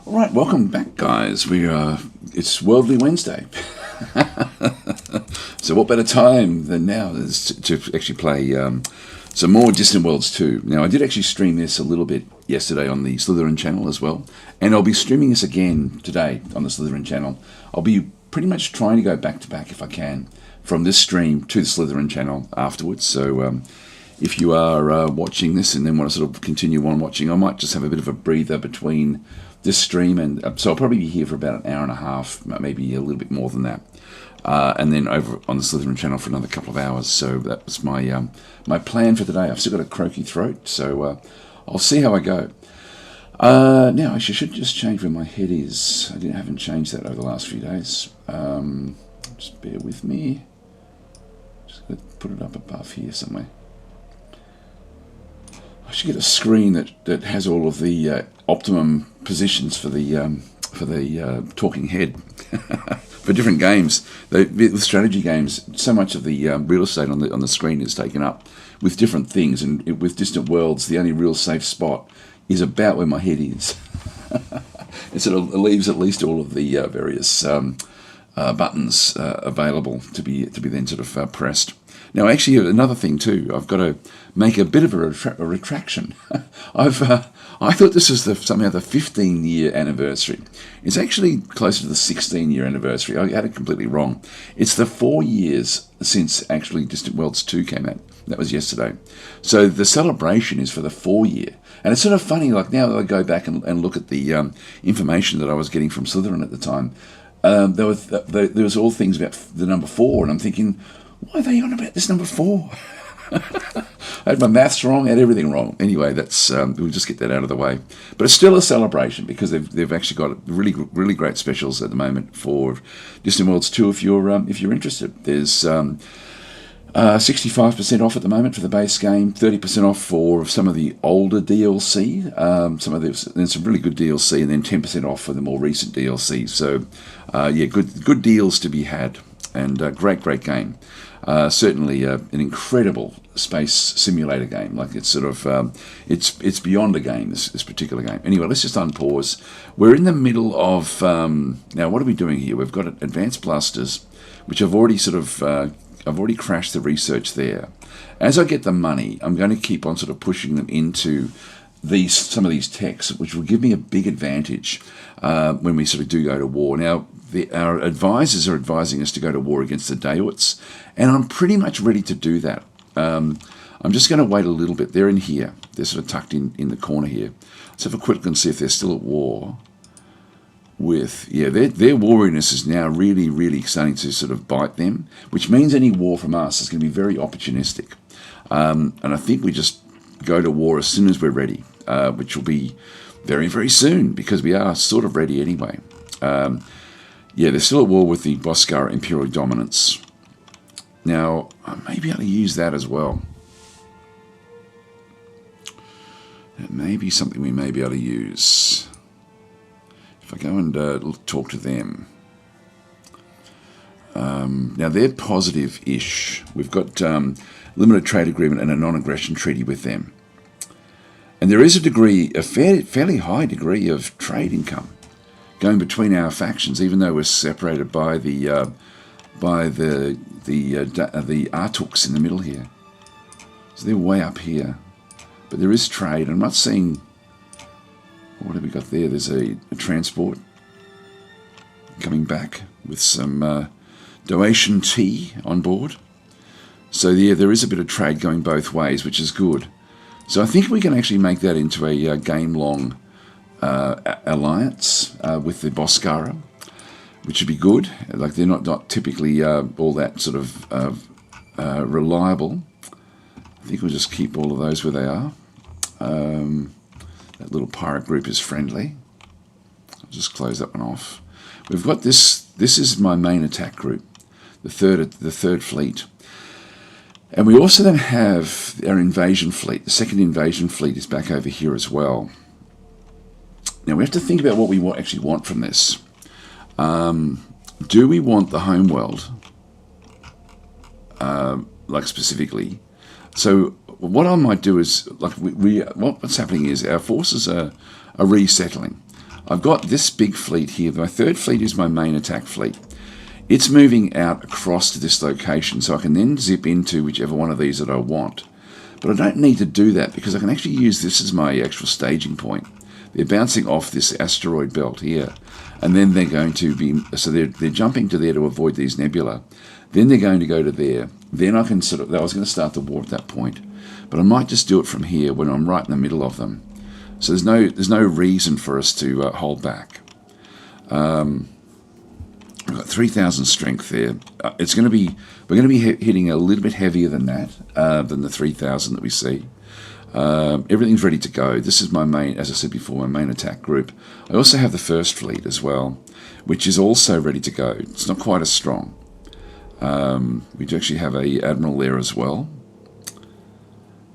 All right, welcome back, guys. It's Worldly Wednesday. So what better time than now is to actually play some more Distant Worlds 2. Now, I did actually stream this a little bit yesterday on the Slytherin channel as well, and I'll be streaming this again today on the Slytherin channel. I'll be pretty much trying to go back to back if I can from this stream to the Slytherin channel afterwards. So if you are watching this and then want to sort of continue on watching, I might just have a bit of a breather between this stream, and so I'll probably be here for about an hour and a half, maybe a little bit more than that, and then over on the Slytherin channel for another couple of hours. So that was my my plan for today. I've still got a croaky throat, so I'll see how I go. Now, I should just change where my head is. I haven't changed that over the last few days. Just bear with me. Just going to put it up above here somewhere. I should get a screen that has all of the optimum positions for the talking head for different games. With strategy games, so much of the real estate on the screen is taken up with different things, and with Distant Worlds, the only real safe spot is about where my head is. It sort of leaves at least all of the various buttons available to be then sort of pressed. Now, actually, another thing too, I've got to make a bit of a retraction. I thought this was somehow the 15-year anniversary. It's actually closer to the 16-year anniversary. I had it completely wrong. It's the 4 years since actually Distant Worlds 2 came out. That was yesterday. So the celebration is for the 4 year. And it's sort of funny, like now that I go back and look at the information that I was getting from Slytherin at the time, there was all things about the number 4, and I'm thinking, why are they on about this number 4? I had my maths wrong, I had everything wrong. Anyway, that's we'll just get that out of the way. But it's still a celebration because they've actually got really great specials at the moment for Distant Worlds 2 if you're interested. There's 65% off at the moment for the base game, 30% off for some of the older DLC, there's some really good DLC, and then 10% off for the more recent DLC. So, yeah, good deals to be had, and great game. Certainly an incredible space simulator game. Like it's sort of it's beyond a game. This particular game. Anyway, let's just unpause. We're in the middle of now. What are we doing here? We've got advanced blasters, which I've already I've already crashed the research there. As I get the money, I'm going to keep on sort of pushing them into some of these techs, which will give me a big advantage when we sort of do go to war. Now, our advisors are advising us to go to war against the Daewits, and I'm pretty much ready to do that. I'm just going to wait a little bit. They're in here. They're sort of tucked in the corner here. Let's have a quick look and see if they're still at war. Their wariness is now really starting to sort of bite them, which means any war from us is going to be very opportunistic. And I think we just go to war as soon as we're ready, which will be very soon, because we are sort of ready anyway. They're still at war with the Boscara Imperial Dominance. Now, I may be able to use that as well. That may be something we may be able to use. If I go and talk to them. Now, they're positive-ish. We've got limited trade agreement and a non-aggression treaty with them. And there is a fairly high degree of trade income going between our factions, even though we're separated by the Artuks in the middle here. So they're way up here. But there is trade. I'm not seeing... What have we got there? There's a transport coming back with some Doatian tea on board. So yeah, there is a bit of trade going both ways, which is good. So I think we can actually make that into a game-long alliance with the Boscara, which would be good. Like, they're not typically all that sort of reliable. I think we'll just keep all of those where they are. That little pirate group is friendly. I'll just close that one off. We've got this. This is my main attack group, the third fleet. And we also then have our invasion fleet. The second invasion fleet is back over here as well. Now, we have to think about what we actually want from this. Do we want the homeworld, like specifically? So what I might do is, like, what's happening is our forces are resettling. I've got this big fleet here. My third fleet is my main attack fleet. It's moving out across to this location, so I can then zip into whichever one of these that I want. But I don't need to do that because I can actually use this as my actual staging point. They're bouncing off this asteroid belt here, and then they're going to be, so they're jumping to there to avoid these nebula. Then they're going to go to there. Then I can I was going to start the war at that point, but I might just do it from here when I'm right in the middle of them. So there's no reason for us to hold back. We've got 3,000 strength there. We're going to be hitting a little bit heavier than that, than the 3,000 that we see. Everything's ready to go. This is my main, as I said before, my main attack group. I also have the first fleet as well, which is also ready to go. It's not quite as strong. We do actually have a admiral there as well.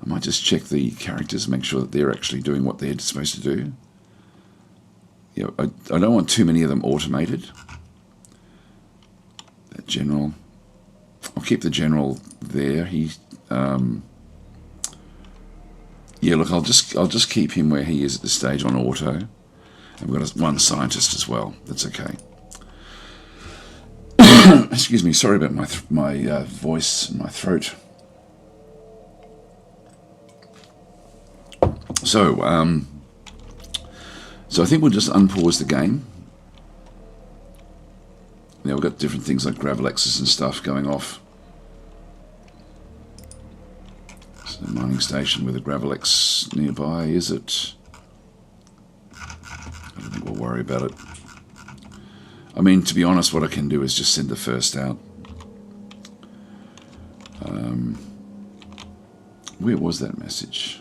I might just check the characters, make sure that they're actually doing what they're supposed to do. I don't want too many of them automated. That general, I'll keep the general there. Yeah, look, I'll just keep him where he is at this stage on auto. And we've got one scientist as well. That's okay. Excuse me. Sorry about my voice and my throat. So I think we'll just unpause the game. Now we've got different things like Gravelexes and stuff going off. So the mining station with a Gravelex nearby, is it? I don't think we'll worry about it. I mean, to be honest, what I can do is just send the first out. Where was that message?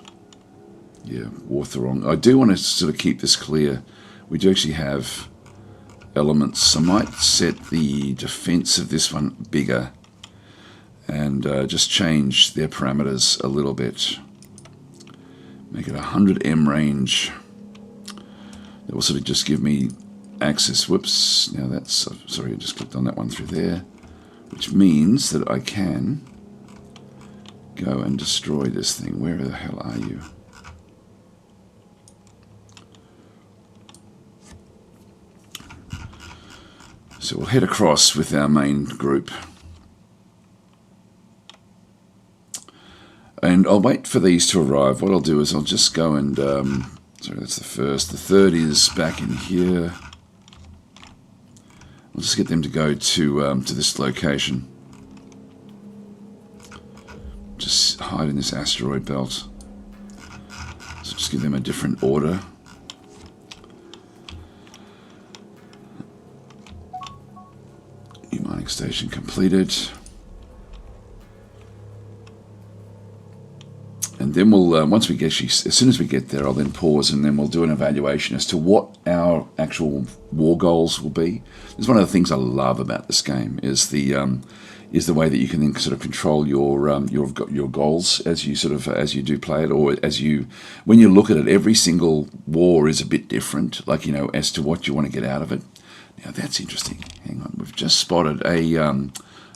Yeah, Warthorong. I do want to sort of keep this clear. We do actually have elements. I might set the defense of this one bigger and just change their parameters a little bit. Make it 100 M range. That will sort of just give me access. Whoops. Now that's, sorry, I just clicked on that one through there, which means that I can go and destroy this thing. Where the hell are you? So we'll head across with our main group. And I'll wait for these to arrive. What I'll do is I'll just go and, sorry, that's the first. The third is back in here. I'll just get them to go to this location. Just hide in this asteroid belt. So just give them a different order. New mining station completed. And then we'll, once we get, as soon as we get there, I'll then pause and then we'll do an evaluation as to what our actual war goals will be. This is one of the things I love about this game is the way that you can then sort of control your goals as you as you do play it, or when you look at it. Every single war is a bit different, like as to what you want to get out of it. Now that's interesting. Hang on, we've just spotted a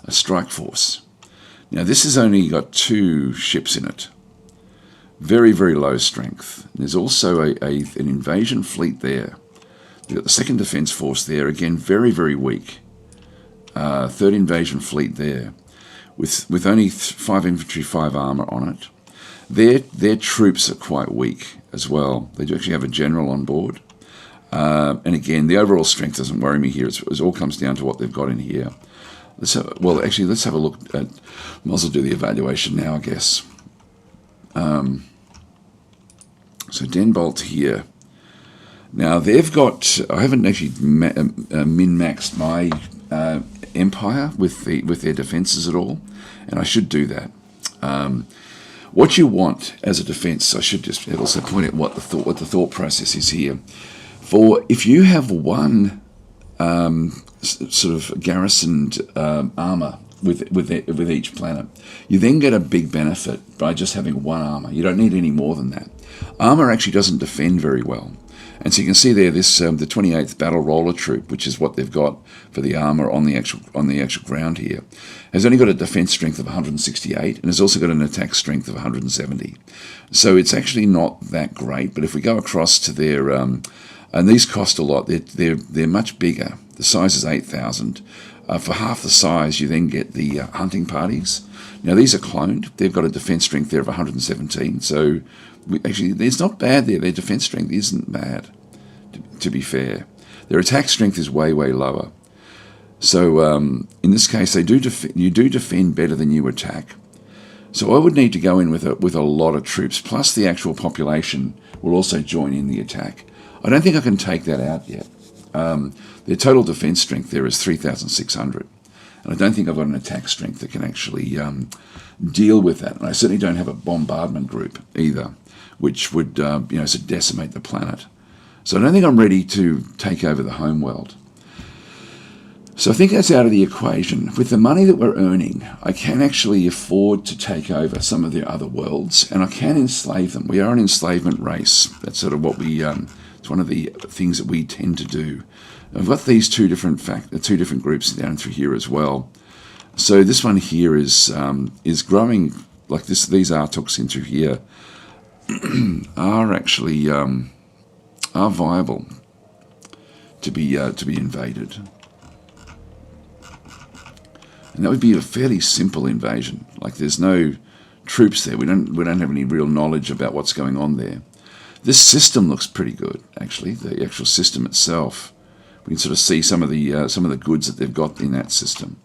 strike force. Now this has only got 2 ships in it. Very, very low strength. There's also an invasion fleet there. We've got the 2nd Defence Force there, again very, very weak. 3rd Invasion Fleet there, with only 5 infantry, 5 armour on it. Their troops are quite weak as well. They do actually have a general on board. And again, the overall strength doesn't worry me here. It all comes down to what they've got in here. Let's have a look at. Might as well do the evaluation now, I guess. So Denbolt here. Now they've got. I haven't actually min-maxed my empire with their defences at all, and I should do that. What you want as a defence, I should just also point out what the thought process is here. For if you have one sort of garrisoned armour with each planet, you then get a big benefit by just having one armour. You don't need any more than that. Armour actually doesn't defend very well. And so you can see there this the 28th Battle Roller Troop, which is what they've got for the armour on the actual ground here, has only got a defence strength of 168 and has also got an attack strength of 170. So it's actually not that great. But if we go across to their And these cost a lot. They're much bigger. The size is 8,000. For half the size, you then get the hunting parties. Now, these are cloned. They've got a defense strength there of 117. So, actually, it's not bad there. Their defense strength isn't bad, to be fair. Their attack strength is way, way lower. So, in this case, you do defend better than you attack. So I would need to go in with a lot of troops, plus the actual population will also join in the attack. I don't think I can take that out yet. Their total defense strength there is 3,600. And I don't think I've got an attack strength that can actually deal with that. And I certainly don't have a bombardment group either, which would sort of decimate the planet. So I don't think I'm ready to take over the homeworld. So I think that's out of the equation. With the money that we're earning, I can actually afford to take over some of the other worlds, and I can enslave them. We are an enslavement race. That's sort of what it's one of the things that we tend to do. I've got these two different groups down through here as well. So this one here is growing like this. These Artooks in through here are actually are viable to be invaded, and that would be a fairly simple invasion. Like there's no troops there. We don't have any real knowledge about what's going on there. This system looks pretty good, actually. The actual system itself. We can sort of see some of the goods that they've got in that system.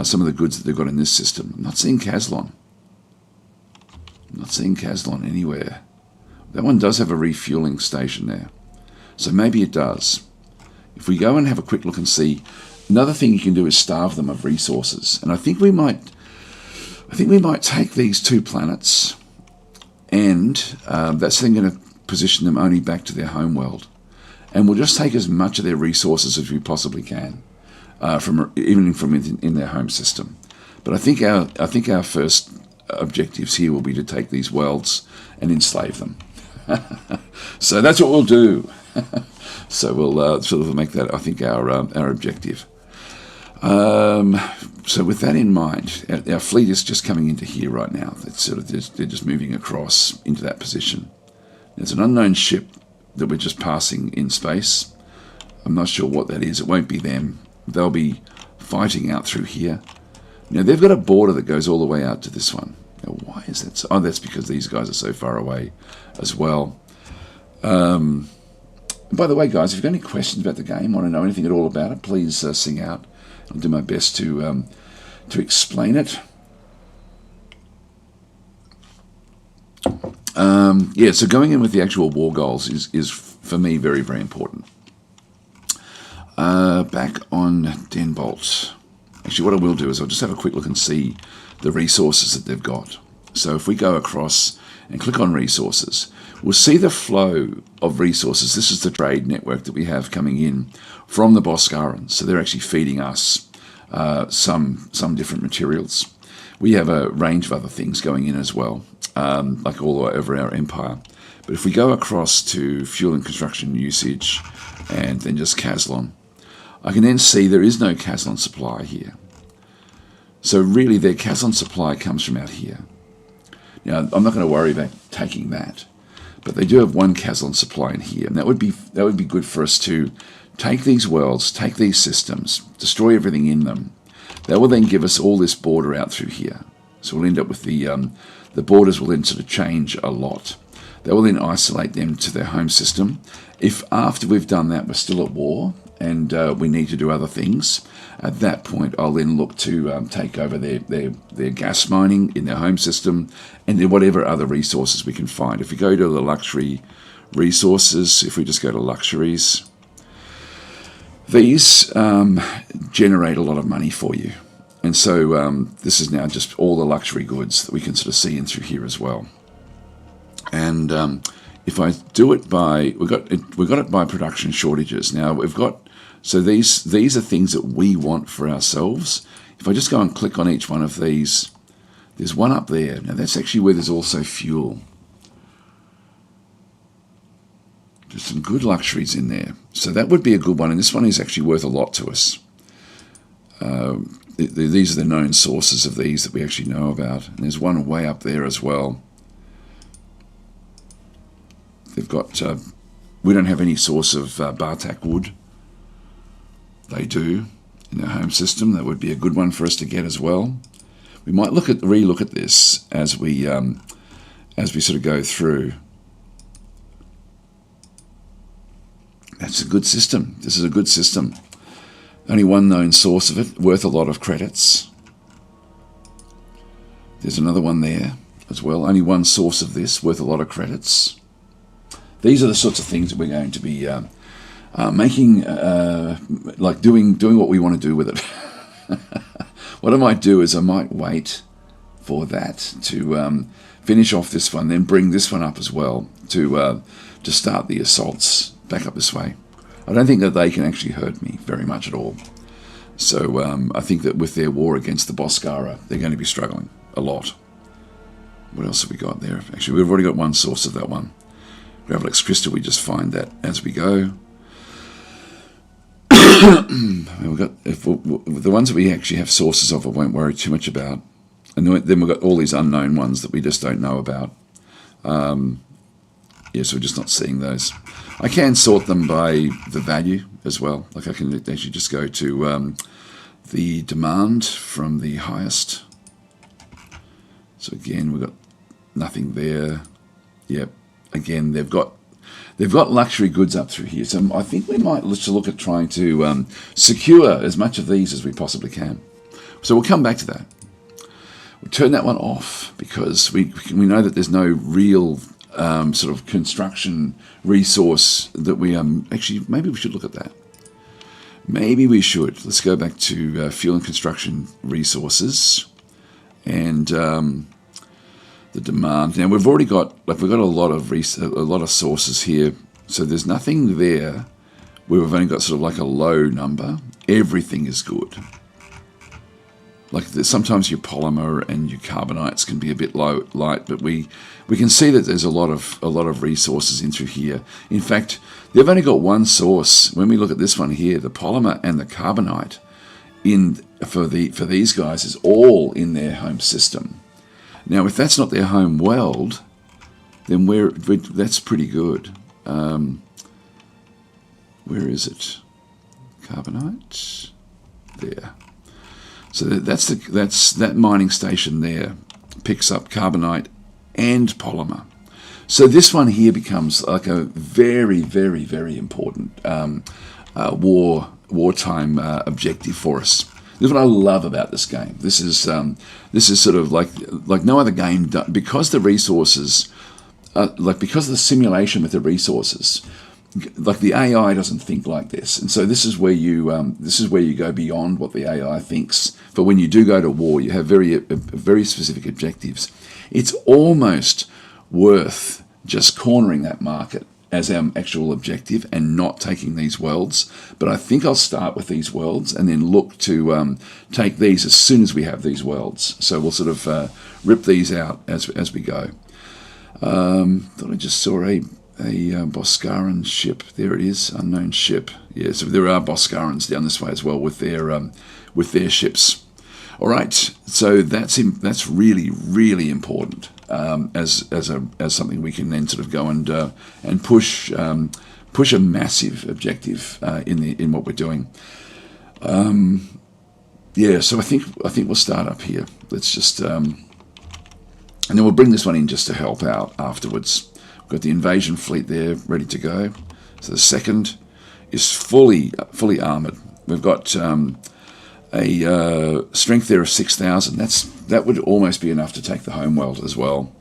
Some of the goods that they've got in this system. I'm not seeing Caslon. I'm not seeing Caslon anywhere. That one does have a refueling station there. So maybe it does. If we go and have a quick look and see, another thing you can do is starve them of resources. And I think we might take these two planets, and that's then going to position them only back to their homeworld. And we'll just take as much of their resources as we possibly can, from within their home system. But I think our first objectives here will be to take these worlds and enslave them. So that's what we'll do. So we'll sort of make that, I think, our objective. So with that in mind, our fleet is just coming into here right now. It's sort of they're just moving across into that position. There's an unknown ship that we're just passing in space. I'm not sure what that is. It won't be them. They'll be fighting out through here. Now, they've got a border that goes all the way out to this one. Now, why is that? Oh, that's because these guys are so far away as well. By the way, guys, if you've got any questions about the game, want to know anything at all about it, please sing out. I'll do my best to explain it. So going in with the actual war goals is for me very, very important. Back on Denbolt. Actually, what I will do is I'll just have a quick look and see the resources that they've got. So if we go across and click on resources, we'll see the flow of resources. This is the trade network that we have coming in from the Boscarans. So they're actually feeding us some different materials. We have a range of other things going in as well, like all over our empire. But if we go across to fuel and construction usage and then just Caslon, I can then see there is no Caslon supply here. So really their Caslon supply comes from out here. Now, I'm not going to worry about taking that, but they do have one Caslon supply in here, and that would be good for us to take these worlds, take these systems, destroy everything in them. That will then give us all this border out through here. So we'll end up with the borders will then sort of change a lot. That will then isolate them to their home system. If after we've done that we're still at war and we need to do other things, at that point I'll then look to take over their gas mining in their home system and then whatever other resources we can find. If we go to the luxury resources, if we just go to luxuries, these generate a lot of money for you. And so this is now just all the luxury goods that we can sort of see in through here as well. And if I do it by, we got it by production shortages. Now we've got, so these are things that we want for ourselves. If I just go and click on each one of these, there's one up there. Now that's actually where there's also fuel. There's some good luxuries in there. So that would be a good one. And this one is actually worth a lot to us. These are the known sources of these that we actually know about. And there's one way up there as well. They've got We don't have any source of Bartak wood. They do in our home system. That would be a good one for us to get as well. We might re-look at this as we sort of go through. That's a good system. This is a good system. Only one known source of it, worth a lot of credits. There's another one there as well. Only one source of this, worth a lot of credits. These are the sorts of things that we're going to be making, like doing what we want to do with it. What I might do is I might wait for that to finish off this one, then bring this one up as well to start the assaults back up this way. I don't think that they can actually hurt me very much at all. So I think that with their war against the Boscara, they're going to be struggling a lot. What else have we got there? Actually, we've already got one source of that one. Gravelex Crystal, we just find that as we go. We've got the ones that we actually have sources of, I won't worry too much about. And then we've got all these unknown ones that we just don't know about. So we're just not seeing those. I can sort them by the value as well. Like I can actually just go to the demand from the highest. So again, we've got nothing there. Yep. Again, they've got luxury goods up through here. So I think we might look at trying to secure as much of these as we possibly can. So we'll come back to that. We'll turn that one off because we know that there's no real sort of construction resource that we actually, maybe we should look at that. Maybe we should. Let's go back to fuel and construction resources and the demand. Now we've already got a lot of sources here, so there's nothing there where we've only got sort of like a low number. Everything is good. Like sometimes your polymer and your carbonites can be a bit light, but we can see that there's a lot of resources in through here. In fact, they've only got one source. When we look at this one here, the polymer and the carbonite for these guys is all in their home system. Now, if that's not their home weld, then that's pretty good. Where is it? Carbonite there. So that mining station there picks up carbonite and polymer. So this one here becomes like a very, very, very important wartime objective for us. This is what I love about this game. This is sort of like no other game because the resources, because of the simulation with the resources. Like the AI doesn't think like this, and so this is where you go beyond what the AI thinks. But when you do go to war, you have very specific objectives. It's almost worth just cornering that market as our actual objective and not taking these worlds. But I think I'll start with these worlds and then look to take these as soon as we have these worlds. So we'll sort of rip these out as we go. Thought I just saw a Boscaran ship. There it is, unknown ship. Yeah, so there are Boscarans down this way as well with their ships. All right, so that's really, really important as something we can then sort of go and push a massive objective in what we're doing. So I think we'll start up here. Let's just and then we'll bring this one in just to help out afterwards. Got the invasion fleet there ready to go. So the second is fully armored. We've got a strength there of 6,000. That would almost be enough to take the home world as well.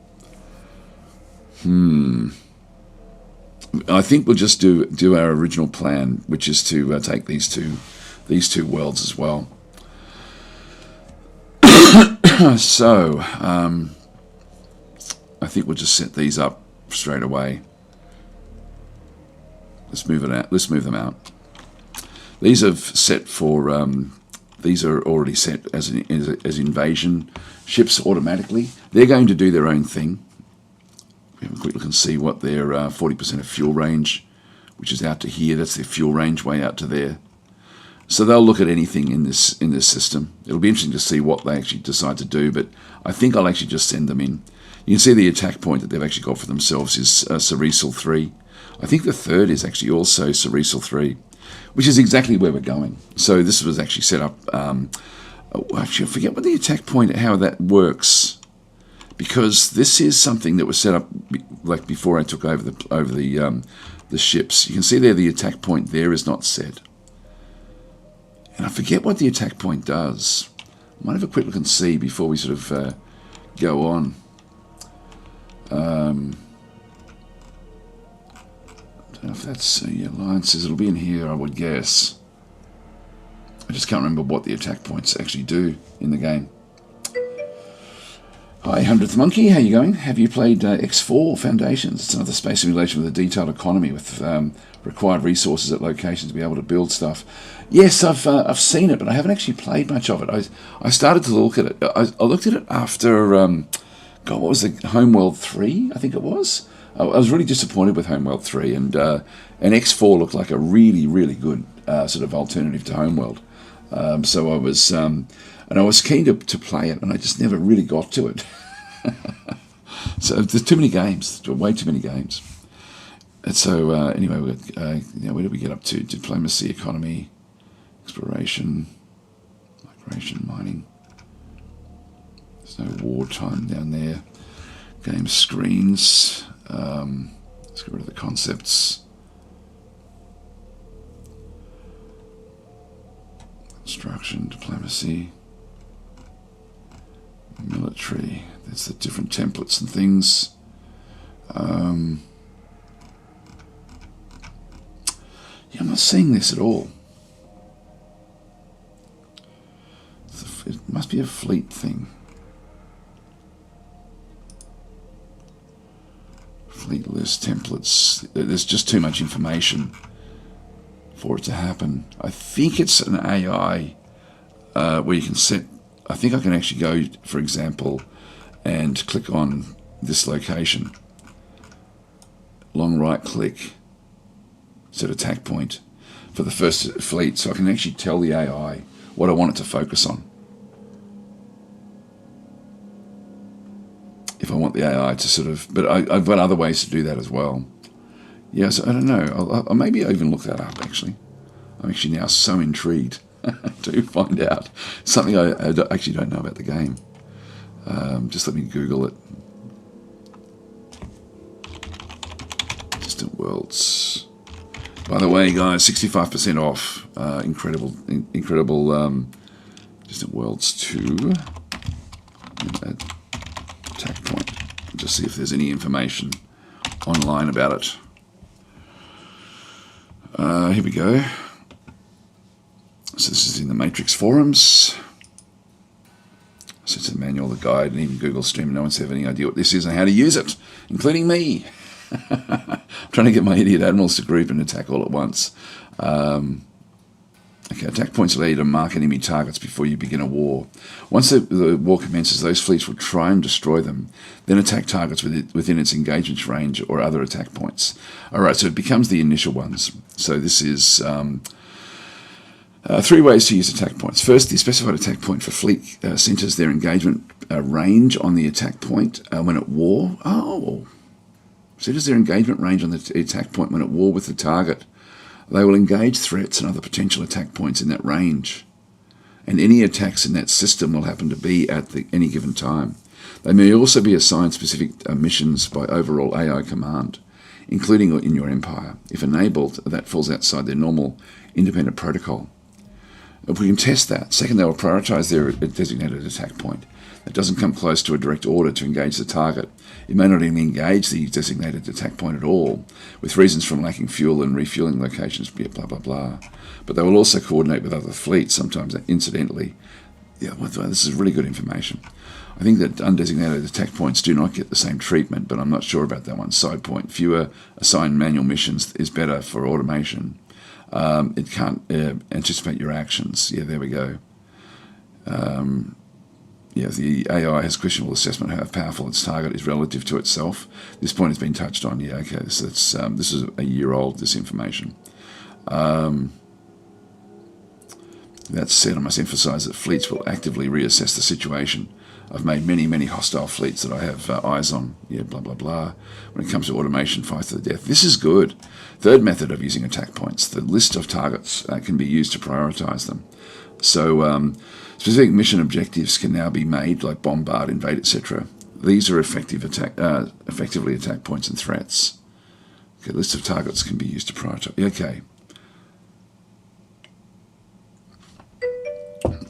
I think we'll just do our original plan, which is to take these two worlds as well. So I think we'll just set these up straight away. Let's move them out. These have set for these are already set as invasion ships automatically. They're going to do their own thing. We have a quick look and see what their 40% of fuel range, which is out to here. That's their fuel range way out to there. So they'll look at anything in this system. It'll be interesting to see what they actually decide to do, but I think I'll actually just send them in. You can see the attack point that they've actually got for themselves is Ceresal 3. I think the third is actually also Ceresal 3, which is exactly where we're going. So this was actually set up, actually I forget what the attack point, how that works, because this is something that was set up like before I took over the ships. You can see there the attack point there is not set. And I forget what the attack point does. I might have a quick look and see before we sort of go on. I don't know if that's alliances. It'll be in here, I would guess. I just can't remember what the attack points actually do in the game. Hi, 100th Monkey. How you going? Have you played X4 Foundations? It's another space simulation with a detailed economy with required resources at locations to be able to build stuff. Yes, I've seen it, but I haven't actually played much of it. I started to look at it. I looked at it after, God, what was it? Homeworld 3, I think it was. I was really disappointed with Homeworld 3, and X4 looked like a really, really good sort of alternative to Homeworld. So I was keen to play it, and I just never really got to it. So there's too many games, way too many games. And so anyway, we got, where did we get up to? Diplomacy, economy, exploration, migration, mining. There's no wartime down there. Game screens. Let's get rid of the concepts. Construction, diplomacy, military. There's the different templates and things. Yeah, I'm not seeing this at all. It must be a fleet thing. Fleet list, templates. There's just too much information for it to happen. I think it's an AI where you can set, I think I can actually go, for example, and click on this location. Long right click, set attack point for the first fleet, so I can actually tell the AI what I want it to focus on. If I want the AI to sort of, but I've got other ways to do that as well. Yeah, so I don't know. I'll maybe even look that up, actually. I'm actually now so intrigued to find out something I actually don't know about the game. Just let me Google it. Distant Worlds. By the way, guys, 65% off. Incredible Distant Worlds 2. Attack point. Just see if there's any information online about it. Here we go. So this is in the Matrix forums. So it's a manual, the guide, and even Google Stream. No one's have any idea what this is and how to use it, including me. I'm trying to get my idiot admirals to group and attack all at once. Okay, attack points allow you to mark enemy targets before you begin a war. Once the war commences, those fleets will try and destroy them, then attack targets within its engagement range or other attack points. All right, so it becomes the initial ones. So this is 3 ways to use attack points. First, the specified attack point for fleet centers their engagement range on the attack point when at war. Oh, centers their engagement range on the attack point when at war with the target. They will engage threats and other potential attack points in that range, and any attacks in that system will happen to be at any given time. They may also be assigned specific missions by overall AI command, including in your empire. If enabled, that falls outside their normal independent protocol. If we can test that, second, they will prioritize their designated attack point. That doesn't come close to a direct order to engage the target. It may not even engage the designated attack point at all, with reasons from lacking fuel and refueling locations, blah, blah, blah. But they will also coordinate with other fleets, sometimes incidentally. Yeah, this is really good information. I think that undesignated attack points do not get the same treatment, but I'm not sure about that one. Side point, fewer assigned manual missions is better for automation. It can't anticipate your actions. Yeah, there we go. Yeah, the AI has questionable assessment of how powerful its target is relative to itself. This point has been touched on. Yeah, okay, so this is a year old, this information. That said, I must emphasize that fleets will actively reassess the situation I've made many hostile fleets that I have eyes on. Yeah, blah, blah, blah. When it comes to automation, fight to the death. This is good. Third method of using attack points. The list of targets can be used to prioritize them. So specific mission objectives can now be made, like bombard, invade, etc. These are effectively attack points and threats. Okay, list of targets can be used to prioritize. Okay.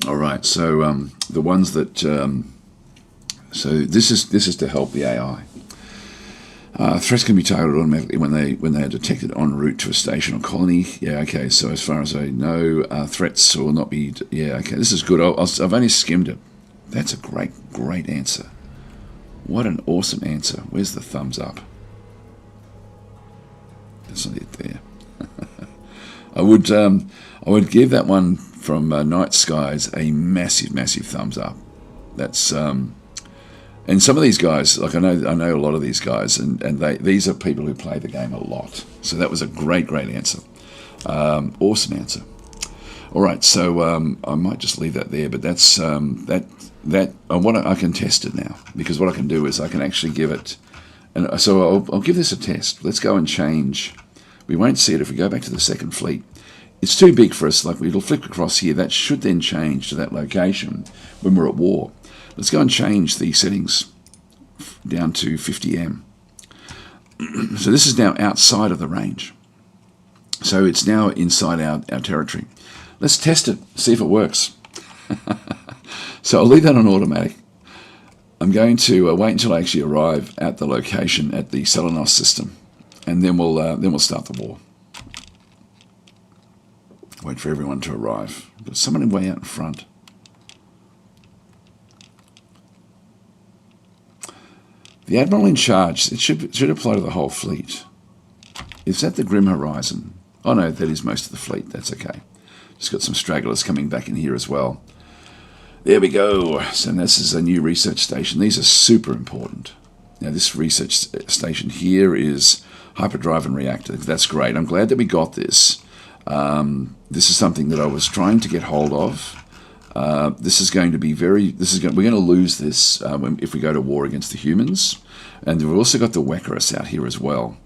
All right. So the ones that so this is to help the AI. Threats can be targeted automatically when they are detected en route to a station or colony. Yeah, okay. So as far as I know, threats will not be. Yeah, okay. This is good. I've only skimmed it. That's a great answer. What an awesome answer. Where's the thumbs up? That's not it there. I would give that one from Night Skies a massive thumbs up. That's and some of these guys, like I know a lot of these guys, and these are people who play the game a lot. So that was a great answer. Awesome answer. All right, so I might just leave that there, but that's that I can test it now, because what I can do is I can actually give it, and so I'll give this a test. Let's go and change. We won't see it if we go back to the second fleet. It's too big for us. Like it'll flick across here. That should then change to that location when we're at war. Let's go and change the settings down to 50M. So this is now outside of the range. So it's now inside our territory. Let's test it, see if it works. So I'll leave that on automatic. I'm going to wait until I actually arrive at the location at the Selenos system, and then we'll start the war. Wait for everyone to arrive. There's someone way out in front. The Admiral in charge, it should apply to the whole fleet. Is that the Grim Horizon? Oh no, that is most of the fleet. That's okay. Just got some stragglers coming back in here as well. There we go. So this is a new research station. These are super important. Now this research station here is hyperdrive and reactor. That's great. I'm glad that we got this. This is something that I was trying to get hold of. This is going to be we're going to lose this if we go to war against the humans. And we've also got the Wekaris out here as well.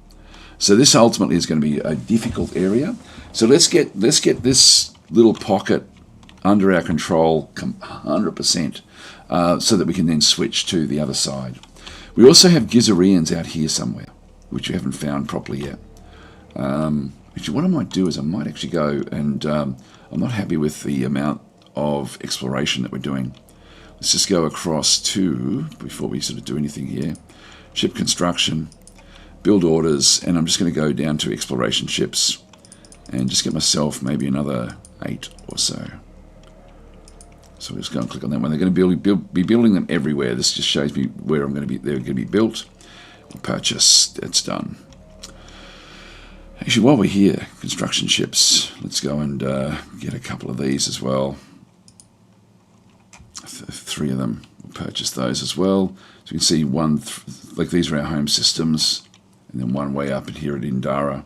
So this ultimately is going to be a difficult area. So let's get this little pocket under our control 100%, so that we can then switch to the other side. We also have Gizarians out here somewhere, which we haven't found properly yet. Actually, what I might do is I might actually go and I'm not happy with the amount of exploration that we're doing. Let's just go across to, before we sort of do anything here, ship construction, build orders, and I'm just going to go down to exploration ships and just get myself maybe another 8 or so. So we'll just go and click on that one. They're going to be building them everywhere. This just shows me where they're going to be built. We'll purchase. That's done. Actually, while we're here, construction ships, let's go and get a couple of these as well. 3 of them. We'll purchase those as well. So you can see one, like these are our home systems, and then one way up in here at Indara.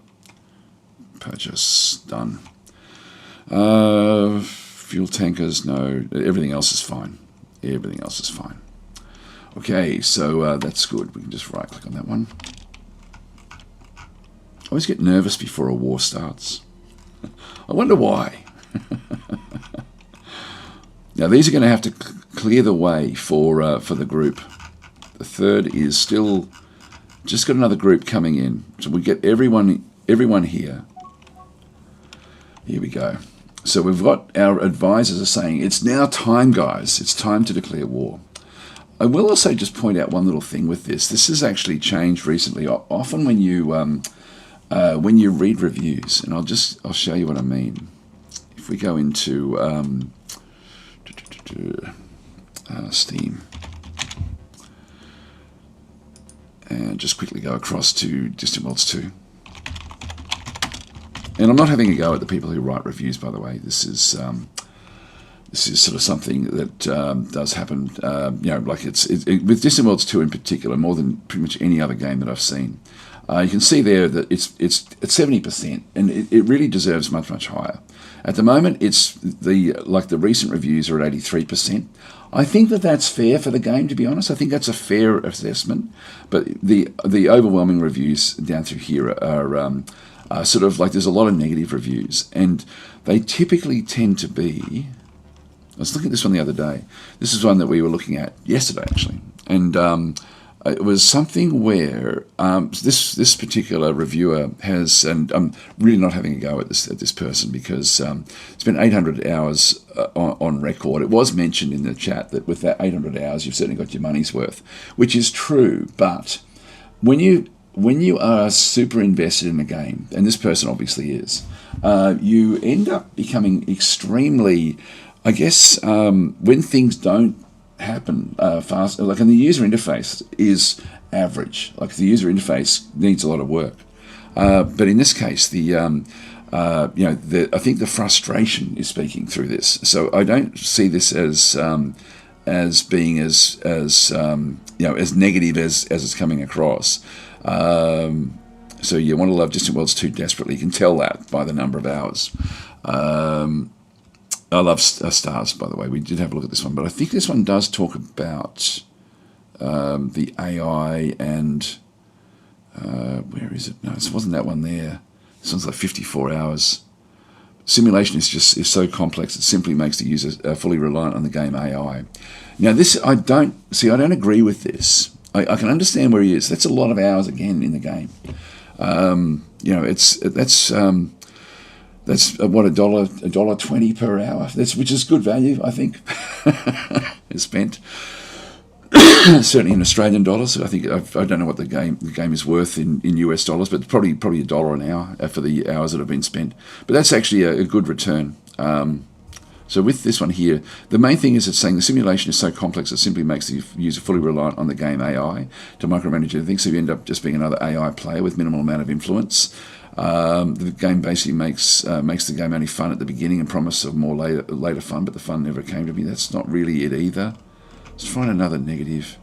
Purchase, done. Fuel tankers, no. Everything else is fine. Everything else is fine. Okay, so that's good. We can just right-click on that one. I always get nervous before a war starts. I wonder why. Now these are going to have to clear the way for the group. The third is still just got another group coming in. So we get everyone here. Here we go. So we've got our advisors are saying, it's now time, guys. It's time to declare war. I will also just point out one little thing with this. This has actually changed recently. Often when you read reviews, and I'll show you what I mean. If we go into Steam and just quickly go across to Distant Worlds 2. And I'm not having a go at the people who write reviews, by the way. This is sort of something that does happen. Like with Distant Worlds 2 in particular, more than pretty much any other game that I've seen. You can see there that it's at 70%, and it really deserves much higher. At the moment, it's the recent reviews are at 83%. I think that's fair for the game, to be honest. I think that's a fair assessment. But the overwhelming reviews down through here are sort of like there's a lot of negative reviews, and they typically tend to be. I was looking at this one the other day. This is one that we were looking at yesterday, actually, and it was something where this particular reviewer has, and I'm really not having a go at this person because it's been 800 hours on record. It was mentioned in the chat that with that 800 hours, you've certainly got your money's worth, which is true. But when you are super invested in a game, and this person obviously is, you end up becoming extremely, I guess, when things don't happen fast, like, and the user interface is average. Like, the user interface needs a lot of work, but in this case, I think the frustration is speaking through this. So I don't see this as being as negative as it's coming across. So you want to love Distant Worlds 2 desperately. You can tell that by the number of hours. I love Stars, by the way. We did have a look at this one, but I think this one does talk about the AI and where is it? No, it wasn't that one there. This one's like 54 hours. Simulation is so complex it simply makes the user fully reliant on the game AI. Now, this I don't agree with this. I can understand where he is. That's a lot of hours again in the game. That's what, $1.20 per hour. Which is good value, I think. Is spent certainly in Australian dollars. I think I don't know what the game is worth in US dollars, but probably $1 an hour for the hours that have been spent. But that's actually a good return. So with this one here, the main thing is it's saying the simulation is so complex it simply makes the user fully reliant on the game AI to micromanage everything. So you end up just being another AI player with minimal amount of influence. The game basically makes the game only fun at the beginning and promise of more later fun, but the fun never came to me. That's not really it either. Let's find another negative.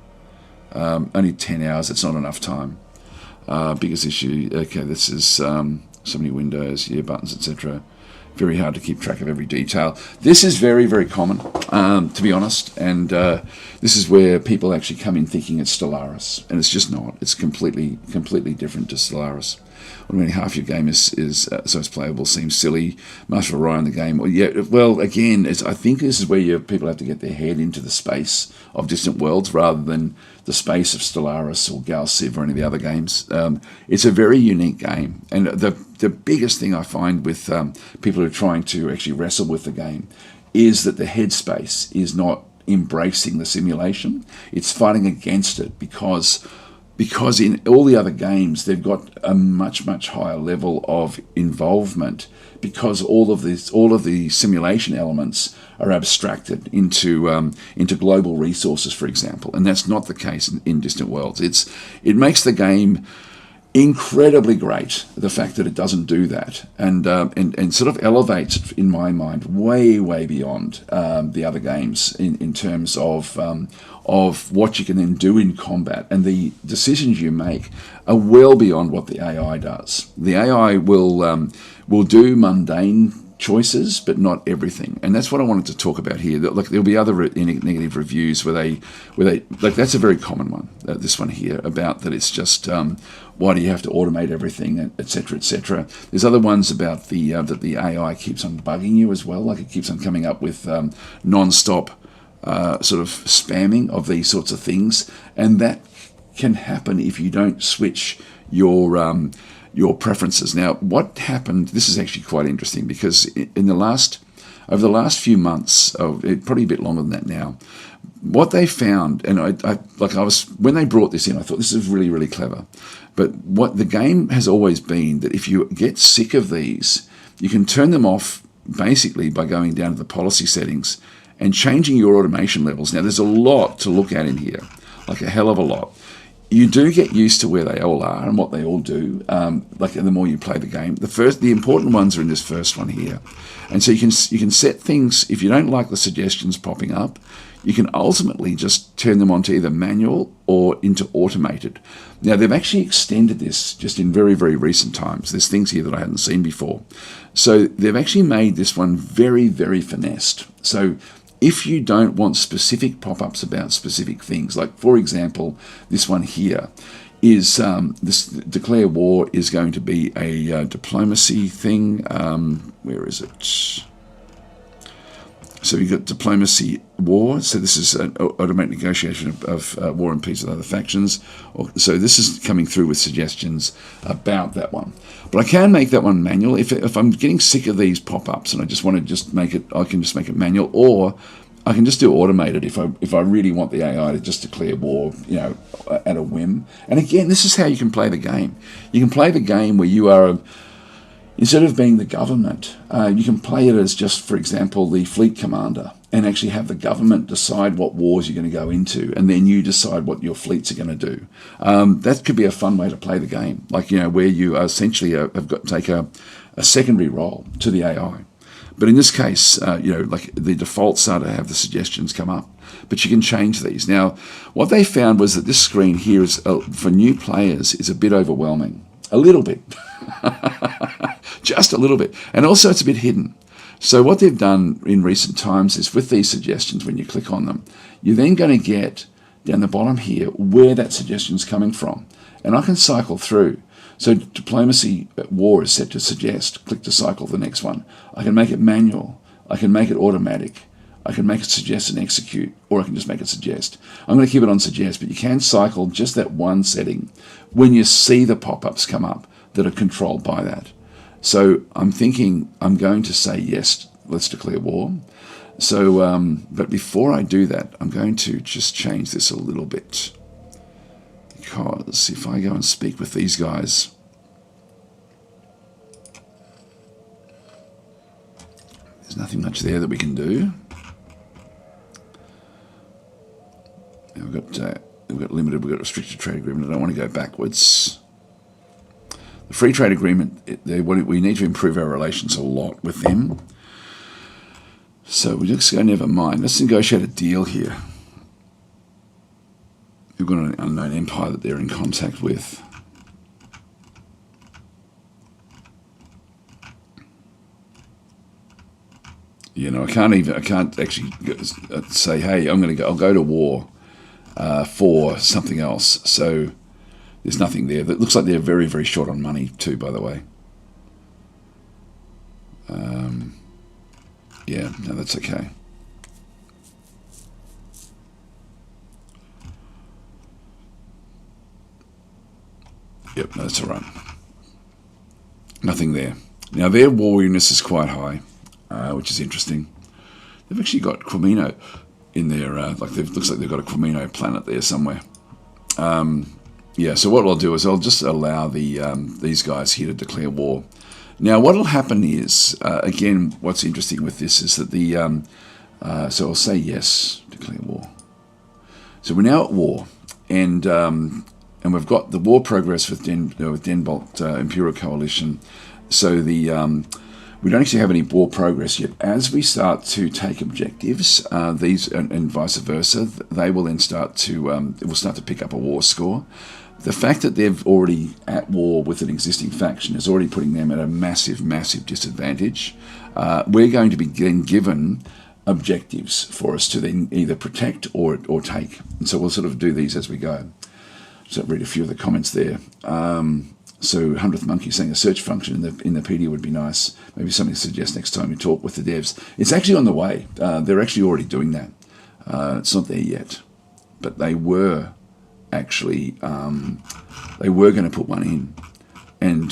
Only 10 hours. That's not enough time. Biggest issue. Okay, this is so many windows, buttons, etc. Very hard to keep track of every detail. This is very, very common, to be honest, and this is where people actually come in thinking it's Stellaris, and it's just not. It's completely different to Stellaris. When half your game is so it's playable seems silly. Master of Orion, the game. Well, again, I think this is where people have to get their head into the space of Distant Worlds rather than the space of Stellaris or Gal Civ or any of the other games. It's a very unique game, and the biggest thing I find with people who are trying to actually wrestle with the game is that the headspace is not embracing the simulation. It's fighting against it because in all the other games they've got a much higher level of involvement because all of the simulation elements are abstracted into global resources, for example, and that's not the case in Distant Worlds. It makes the game incredibly great, the fact that it doesn't do that, and sort of elevates it, in my mind, way beyond the other games in terms of what you can then do in combat, and the decisions you make are well beyond what the AI does. The AI will do mundane choices, but not everything, and that's what I wanted to talk about here. Like, there'll be other negative reviews where they like, that's a very common one. This one here about that it's just why do you have to automate everything, etc., etc. There's other ones about that the AI keeps on bugging you as well, like it keeps on coming up with non-stop sort of spamming of these sorts of things, and that can happen if you don't switch your preferences. Now, what happened? This is actually quite interesting because over the last few months, probably a bit longer than that now, what they found, and when they brought this in, I thought this is really clever. But what the game has always been that if you get sick of these, you can turn them off basically by going down to the policy settings and changing your automation levels. Now, there's a lot to look at in here, like a hell of a lot. you do get used to where they all are and what they all do. Like the more you play the game, the important ones are in this first one here, and so you can set things. If you don't like the suggestions popping up, you can ultimately just turn them onto either manual or into automated. Now they've actually extended this just in very, very recent times. There's things here that I hadn't seen before, so they've actually made this one very, very finessed. So if you don't want specific pop-ups about specific things, like for example, this one here is this declare war is going to be a diplomacy thing. Where is it? So you've got diplomacy war. So this is an automatic negotiation of war and peace with other factions. So this is coming through with suggestions about that one. But I can make that one manual. If I'm getting sick of these pop-ups and I just want to just make it, I can just make it manual, or I can just do automated if I really want the AI to just declare war, at a whim. And again, this is how you can play the game. You can play the game where you are instead of being the government, you can play it as just, for example, the fleet commander, and actually have the government decide what wars you're going to go into, and then you decide what your fleets are going to do. That could be a fun way to play the game, like where you essentially have got to take a secondary role to the AI. But in this case, like the defaults are to have the suggestions come up, but you can change these. Now, what they found was that this screen here is for new players is a bit overwhelming, a little bit. Just a little bit. And also it's a bit hidden. So what they've done in recent times is with these suggestions, when you click on them, you're then going to get down the bottom here where that suggestion is coming from. And I can cycle through. So diplomacy war is set to suggest. Click to cycle the next one. I can make it manual. I can make it automatic. I can make it suggest and execute, or I can just make it suggest. I'm going to keep it on suggest, but you can cycle just that one setting when you see the pop-ups come up that are controlled by that. So I'm thinking I'm going to say yes, let's declare war. So, but before I do that, I'm going to just change this a little bit, because if I go and speak with these guys, there's nothing much there that we can do. We've got limited, we've got restricted trade agreement. I don't want to go backwards. The free trade agreement, we need to improve our relations a lot with them. So we just go, never mind. Let's negotiate a deal here. We've got an unknown empire that they're in contact with. I can't actually say, hey, I'll go to war for something else. So there's nothing there. It looks like they're very, very short on money too, by the way. Yeah, no, that's okay. Yep, no, that's all right. Nothing there. Now, their war weariness is quite high, which is interesting. They've actually got Quamino in there. Looks like they've got a Quamino planet there somewhere. Yeah, so what I'll do is I'll just allow these guys here to declare war. Now, what will happen is, again, what's interesting with this is that so I'll say yes, declare war. So we're now at war, and we've got the war progress with Denbolt Imperial Coalition. So we don't actually have any war progress yet. As we start to take objectives, these and vice versa, they will then start to pick up a war score. The fact that they've already at war with an existing faction is already putting them at a massive, massive disadvantage. We're going to be then given objectives for us to then either protect or take. And so we'll sort of do these as we go. So I'll read a few of the comments there. So 100th Monkey saying a search function in the PD would be nice. Maybe something to suggest next time you talk with the devs. It's actually on the way. They're actually already doing that. It's not there yet. But they were actually, they were going to put one in. And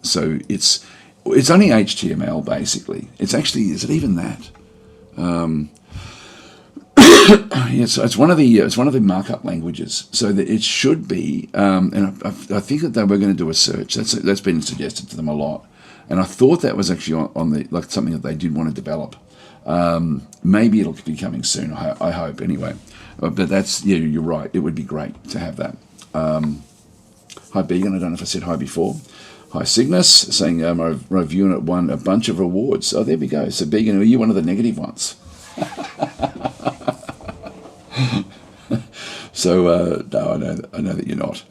so it's only HTML, basically. It's actually, is it even that? Yes, it's one of the markup languages, so that it should be. And I think that they were going to do a search. That's been suggested to them a lot, and I thought that was actually on the something that they did want to develop. Maybe it'll be coming soon. I hope anyway. But that's you're right. It would be great to have that. Hi Began, I don't know if I said hi before. Hi Cygnus, saying my review unit won a bunch of rewards. Oh, there we go. So Began, are you one of the negative ones? So, no, I know that you're not.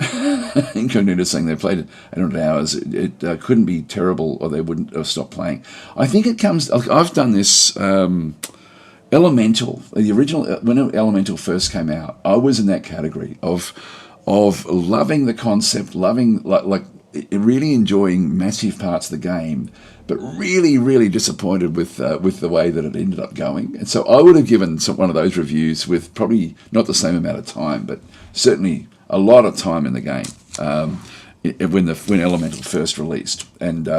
Incognito saying they played it 800 hours. It couldn't be terrible or they wouldn't have stopped playing. I think it comes, I've done this, Elemental, the original, when Elemental first came out, I was in that category of loving the concept, loving, like really enjoying massive parts of the game, but really, really disappointed with the way that it ended up going. And so I would have given one of those reviews with probably not the same amount of time, but certainly a lot of time in the game when Elemental first released. And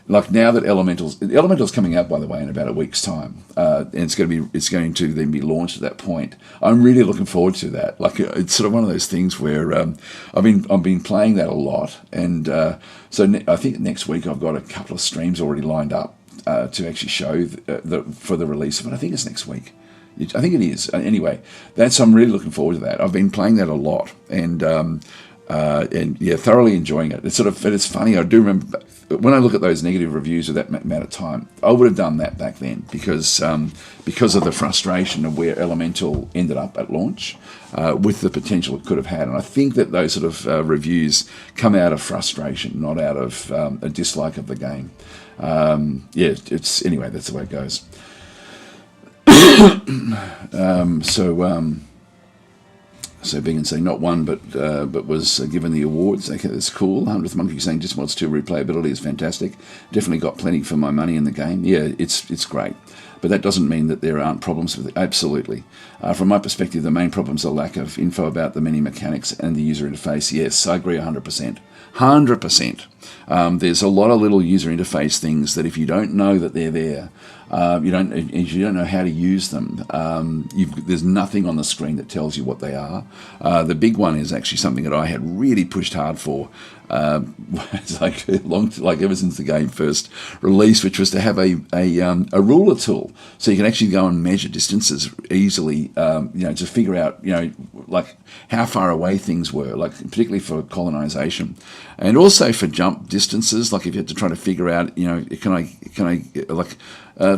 like now that Elemental's coming out, by the way, in about a week's time, and it's going to then be launched at that point. I'm really looking forward to that. Like it's sort of one of those things where I've been playing that a lot, and so I think next week I've got a couple of streams already lined up to actually show for the release of it. I think it's next week. I think it is. Anyway, I'm really looking forward to that. I've been playing that a lot, and yeah, thoroughly enjoying it. It's funny. I do remember when I look at those negative reviews of that amount of time, I would have done that back then because of the frustration of where Elemental ended up at launch, with the potential it could have had. And I think that those sort of reviews come out of frustration, not out of a dislike of the game. Yeah, anyway, that's the way it goes. So Began saying not one, but was given the awards. Okay, that's cool. 100th Monkey saying just Mods 2 replayability is fantastic. Definitely got plenty for my money in the game. Yeah, it's great. But that doesn't mean that there aren't problems with it. Absolutely. From my perspective, the main problems are lack of info about the many mechanics and the user interface. Yes, I agree 100%. 100%. There's a lot of little user interface things that if you don't know that they're there, if you don't know how to use them, there's nothing on the screen that tells you what they are. The big one is actually something that I had really pushed hard for. It's like ever since the game first released, which was to have a ruler tool, so you can actually go and measure distances easily. To figure out like how far away things were, like particularly for colonization, and also for jump distances. Like if you had to try to figure out, can I like.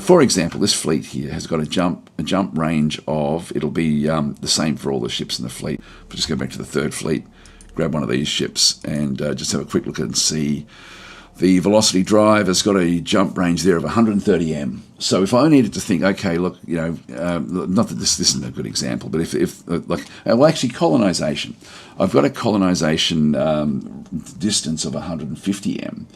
For example, this fleet here has got a jump range of, it'll be the same for all the ships in the fleet. We'll just go back to the third fleet, grab one of these ships, and just have a quick look and see. The Velocity Drive has got a jump range there of 130 m. So if I needed to think, okay, look, not that this isn't a good example, but if actually colonization. I've got a colonization distance of 150 m.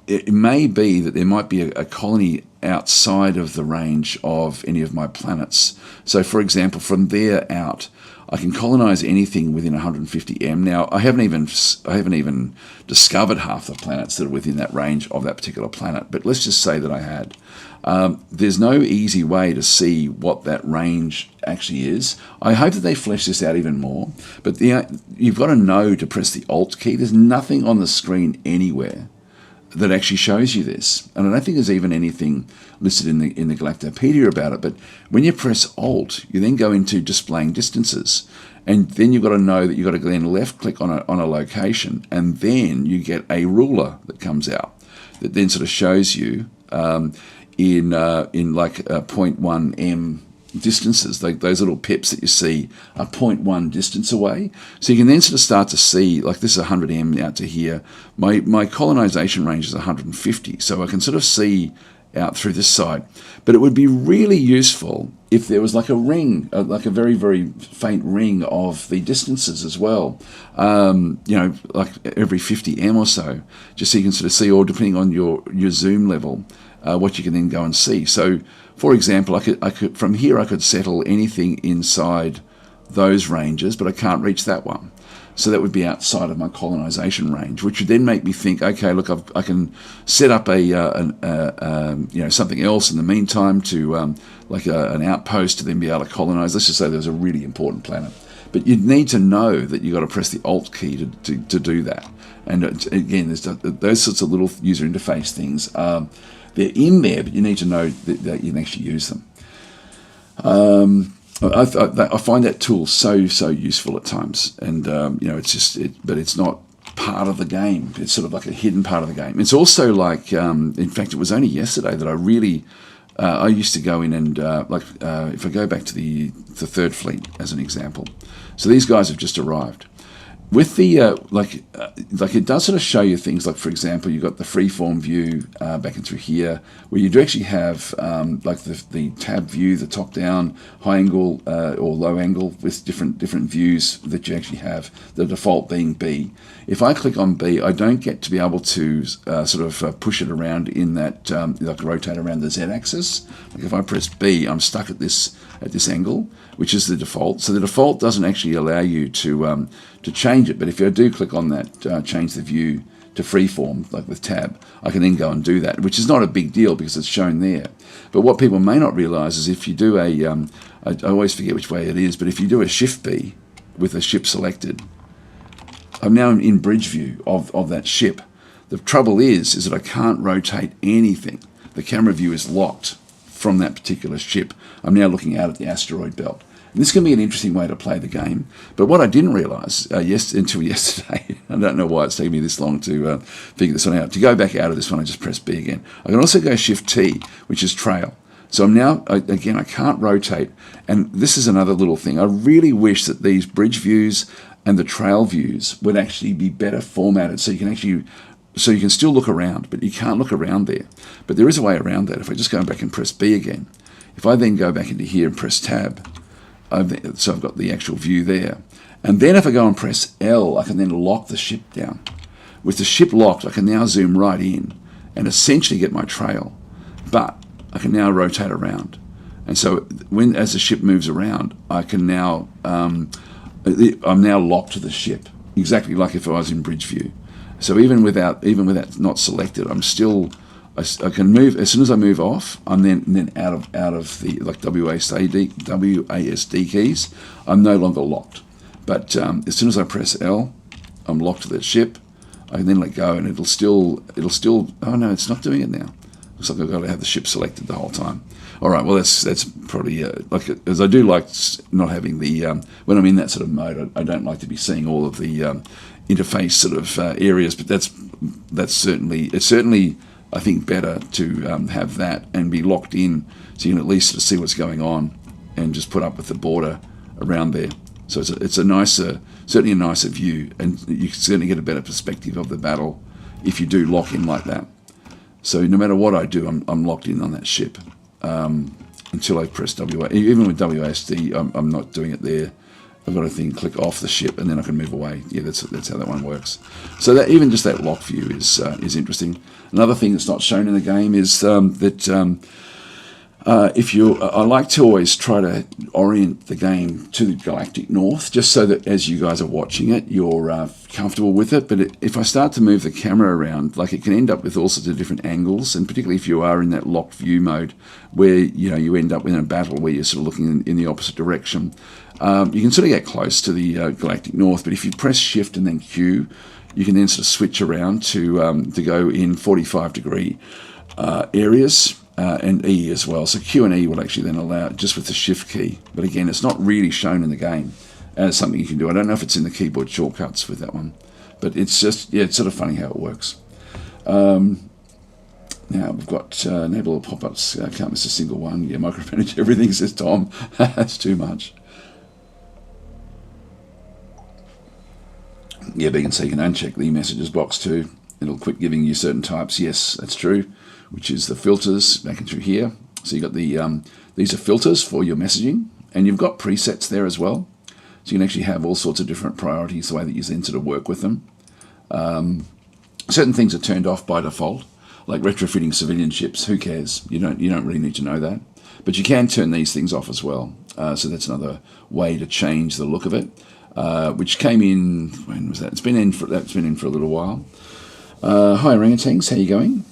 It may be that there might be a colony outside of the range of any of my planets. So, for example, from there out, I can colonize anything within 150 m. Now, I haven't even discovered half the planets that are within that range of that particular planet. But let's just say that I had. There's no easy way to see what that range actually is. I hope that they flesh this out even more. But you've got to know to press the Alt key. There's nothing on the screen anywhere that actually shows you this. And I don't think there's even anything listed in the Galactopedia about it, but when you press Alt, you then go into displaying distances. And then you've got to know that you've got to then left click on a location, and then you get a ruler that comes out that then sort of shows you in like 0.1 m distances, like those little pips that you see are 0.1 distance away. So you can then sort of start to see, like this is 100 m out to here. My colonization range is 150, so I can sort of see out through this side. But it would be really useful if there was like a ring, like a very, very faint ring of the distances as well, like every 50 m or so, just so you can sort of see, or depending on your zoom level, what you can then go and see. So, for example, I could from here I could settle anything inside those ranges, but I can't reach that one. So that would be outside of my colonization range, which would then make me think, okay, look, I can set up something else in the meantime to an outpost to then be able to colonize. Let's just say there's a really important planet, but you'd need to know that you've got to press the Alt key to do that. And again, there's those sorts of little user interface things. They're in there, but you need to know that you can actually use them. I find that tool so useful at times, and but it's not part of the game. It's sort of like a hidden part of the game. It's also like, in fact, it was only yesterday that I really. I used to go in and if I go back to the Third Fleet as an example. So these guys have just arrived. With the it does sort of show you things like, for example, you've got the freeform view back and through here, where you do actually have the tab view, the top down, high angle or low angle with different views that you actually have. The default being B. If I click on B, I don't get to be able to push it around in that rotate around the Z axis. Like if I press B, I'm stuck at this angle, which is the default. So the default doesn't actually allow you to change it. But if I do click on that, change the view to freeform, like with tab, I can then go and do that, which is not a big deal because it's shown there. But what people may not realize is if you do I always forget which way it is, but if you do a Shift B with a ship selected, I'm now in bridge view of that ship. The trouble is that I can't rotate anything. The camera view is locked from that particular ship. I'm now looking out at the asteroid belt. And this can be an interesting way to play the game. But what I didn't realise until yesterday, I don't know why it's taken me this long to figure this one out. To go back out of this one, I just press B again. I can also go Shift T, which is trail. So I'm now, again, I can't rotate. And this is another little thing. I really wish that these bridge views and the trail views would actually be better formatted so you can still look around, but you can't look around there. But there is a way around that. If I just go back and press B again, if I then go back into here and press tab, so I've got the actual view there. And then if I go and press L, I can then lock the ship down. With the ship locked, I can now zoom right in and essentially get my trail. But I can now rotate around. And so as the ship moves around, I can now, I'm now locked to the ship, exactly like if I was in bridge view. So even with that not selected, I'm still, I can move as soon as I move off. I'm then out of the WASD keys. I'm no longer locked. But as soon as I press L, I'm locked to that ship. I can then let go, and it'll still. Oh no, it's not doing it now. Looks like I've got to have the ship selected the whole time. All right, well that's probably as I do like not having the when I'm in that sort of mode. I don't like to be seeing all of the interface sort of areas, but that's certainly I think better to have that and be locked in, so you can at least sort of see what's going on and just put up with the border around there. So it's certainly a nicer view, and you can certainly get a better perspective of the battle if you do lock in like that. So no matter what I do, I'm locked in on that ship until I press WA. Even with WASD, I'm not doing it there. I've got to click off the ship, and then I can move away. Yeah, that's how that one works. So that even just that lock view is interesting. Another thing that's not shown in the game is that I like to always try to orient the game to the galactic north, just so that as you guys are watching it, you're comfortable with it. But if I start to move the camera around, it can end up with all sorts of different angles, and particularly if you are in that locked view mode, where you end up in a battle where you're sort of looking in the opposite direction. You can sort of get close to the galactic north, but if you press Shift and then Q, you can then sort of switch around to go in 45-degree areas. And E as well. So Q and E will actually then allow it just with the Shift key. But again, it's not really shown in the game as something you can do. I don't know if it's in the keyboard shortcuts with that one. But it's just, it's sort of funny how it works. Now we've got enable all pop-ups. Can't miss a single one. Yeah, micromanage everything, says Tom. That's too much. Yeah, but you can say you can uncheck the messages box too. It'll quit giving you certain types. Yes, that's true. Which is the filters back and through here. So you've got the these are filters for your messaging, and you've got presets there as well. So you can actually have all sorts of different priorities, the way that you then sort of work with them. Certain things are turned off by default, like retrofitting civilian ships. Who cares? You don't really need to know that. But you can turn these things off as well. So that's another way to change the look of it, which came in, when was that? That's been in for a little while. Hi orangutans, how you going?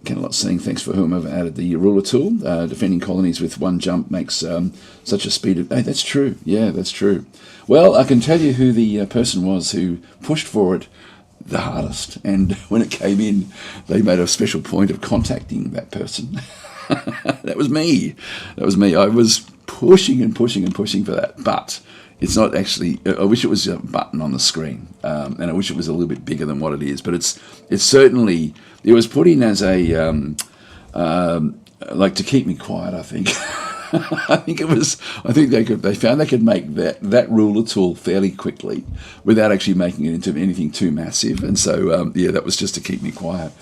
Canalot saying thanks for whomever added the ruler tool. Defending colonies with one jump makes such a speed of... Hey, that's true. Yeah, that's true. Well, I can tell you who the person was who pushed for it the hardest. And when it came in, they made a special point of contacting that person. That was me. That was me. I was pushing and pushing and pushing for that, but it's not actually. I wish it was a button on the screen, and I wish it was a little bit bigger than what it is. But it's certainly, it was put in as a like to keep me quiet, I think. I think it was. I think they found they could make that ruler tool fairly quickly without actually making it into anything too massive, and so yeah, that was just to keep me quiet.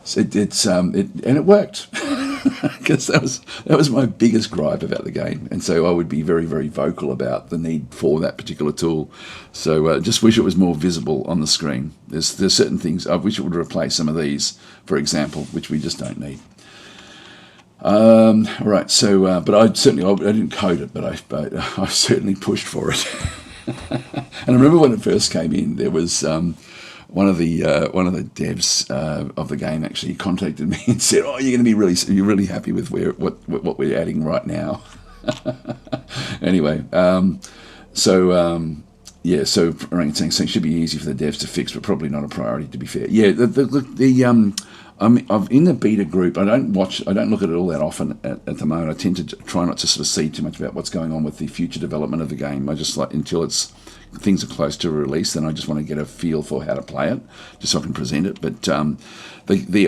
So and it worked, because that was my biggest gripe about the game, and so I would be very, very vocal about the need for that particular tool. So just wish it was more visible on the screen. There's certain things I wish it would replace some of these, for example, which we just don't need. All right, so but I didn't code it, but I certainly pushed for it. And I remember when it first came in, there was one of the devs of the game actually contacted me and said, "Oh, you're really happy with what we're adding right now." Anyway, yeah, so orangutan saying should be easy for the devs to fix, but probably not a priority, to be fair. Yeah, I'm in the beta group. I don't look at it all that often at the moment. I tend to try not to sort of see too much about what's going on with the future development of the game. I just like, until things are close to release, then I just want to get a feel for how to play it, just so I can present it. But I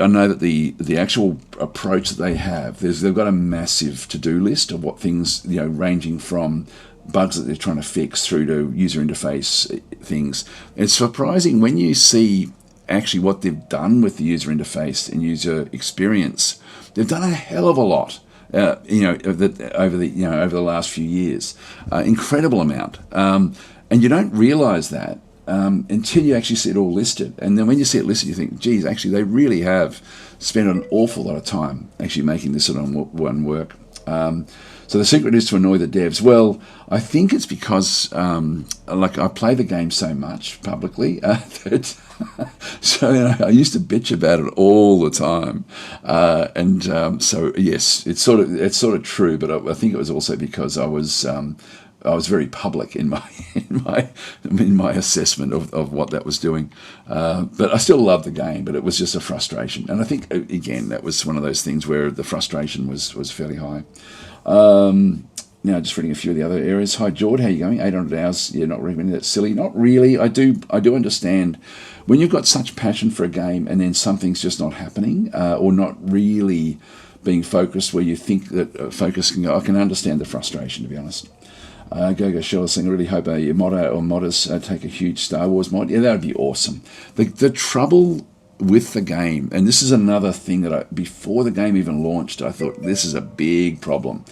know that the actual approach that they have, they've got a massive to-do list of what things, ranging from bugs that they're trying to fix through to user interface things. It's surprising when you see actually what they've done with the user interface and user experience. They've done a hell of a lot, over the last few years, incredible amount, and you don't realise that until you actually see it all listed. And then when you see it listed, you think, geez, actually they really have spent an awful lot of time actually making this sort of one work. So the secret is to annoy the devs. Well, I think it's because I play the game so much publicly that so I used to bitch about it all the time, so yes, it's sort of true. But I think it was also because I was very public in my assessment of what that was doing. But I still love the game, but it was just a frustration. And I think again that was one of those things where the frustration was fairly high. Now, just reading a few of the other areas. Hi, Jord, how are you going? 800 hours. Yeah, not recommending. That's silly. Not really. I do understand when you've got such passion for a game and then something's just not happening, or not really being focused where you think that focus can go. I can understand the frustration, to be honest. Go Shell saying, I really hope a modder or modders take a huge Star Wars mod. Yeah, that would be awesome. The trouble with the game, and this is another thing that before the game even launched, I thought this is a big problem.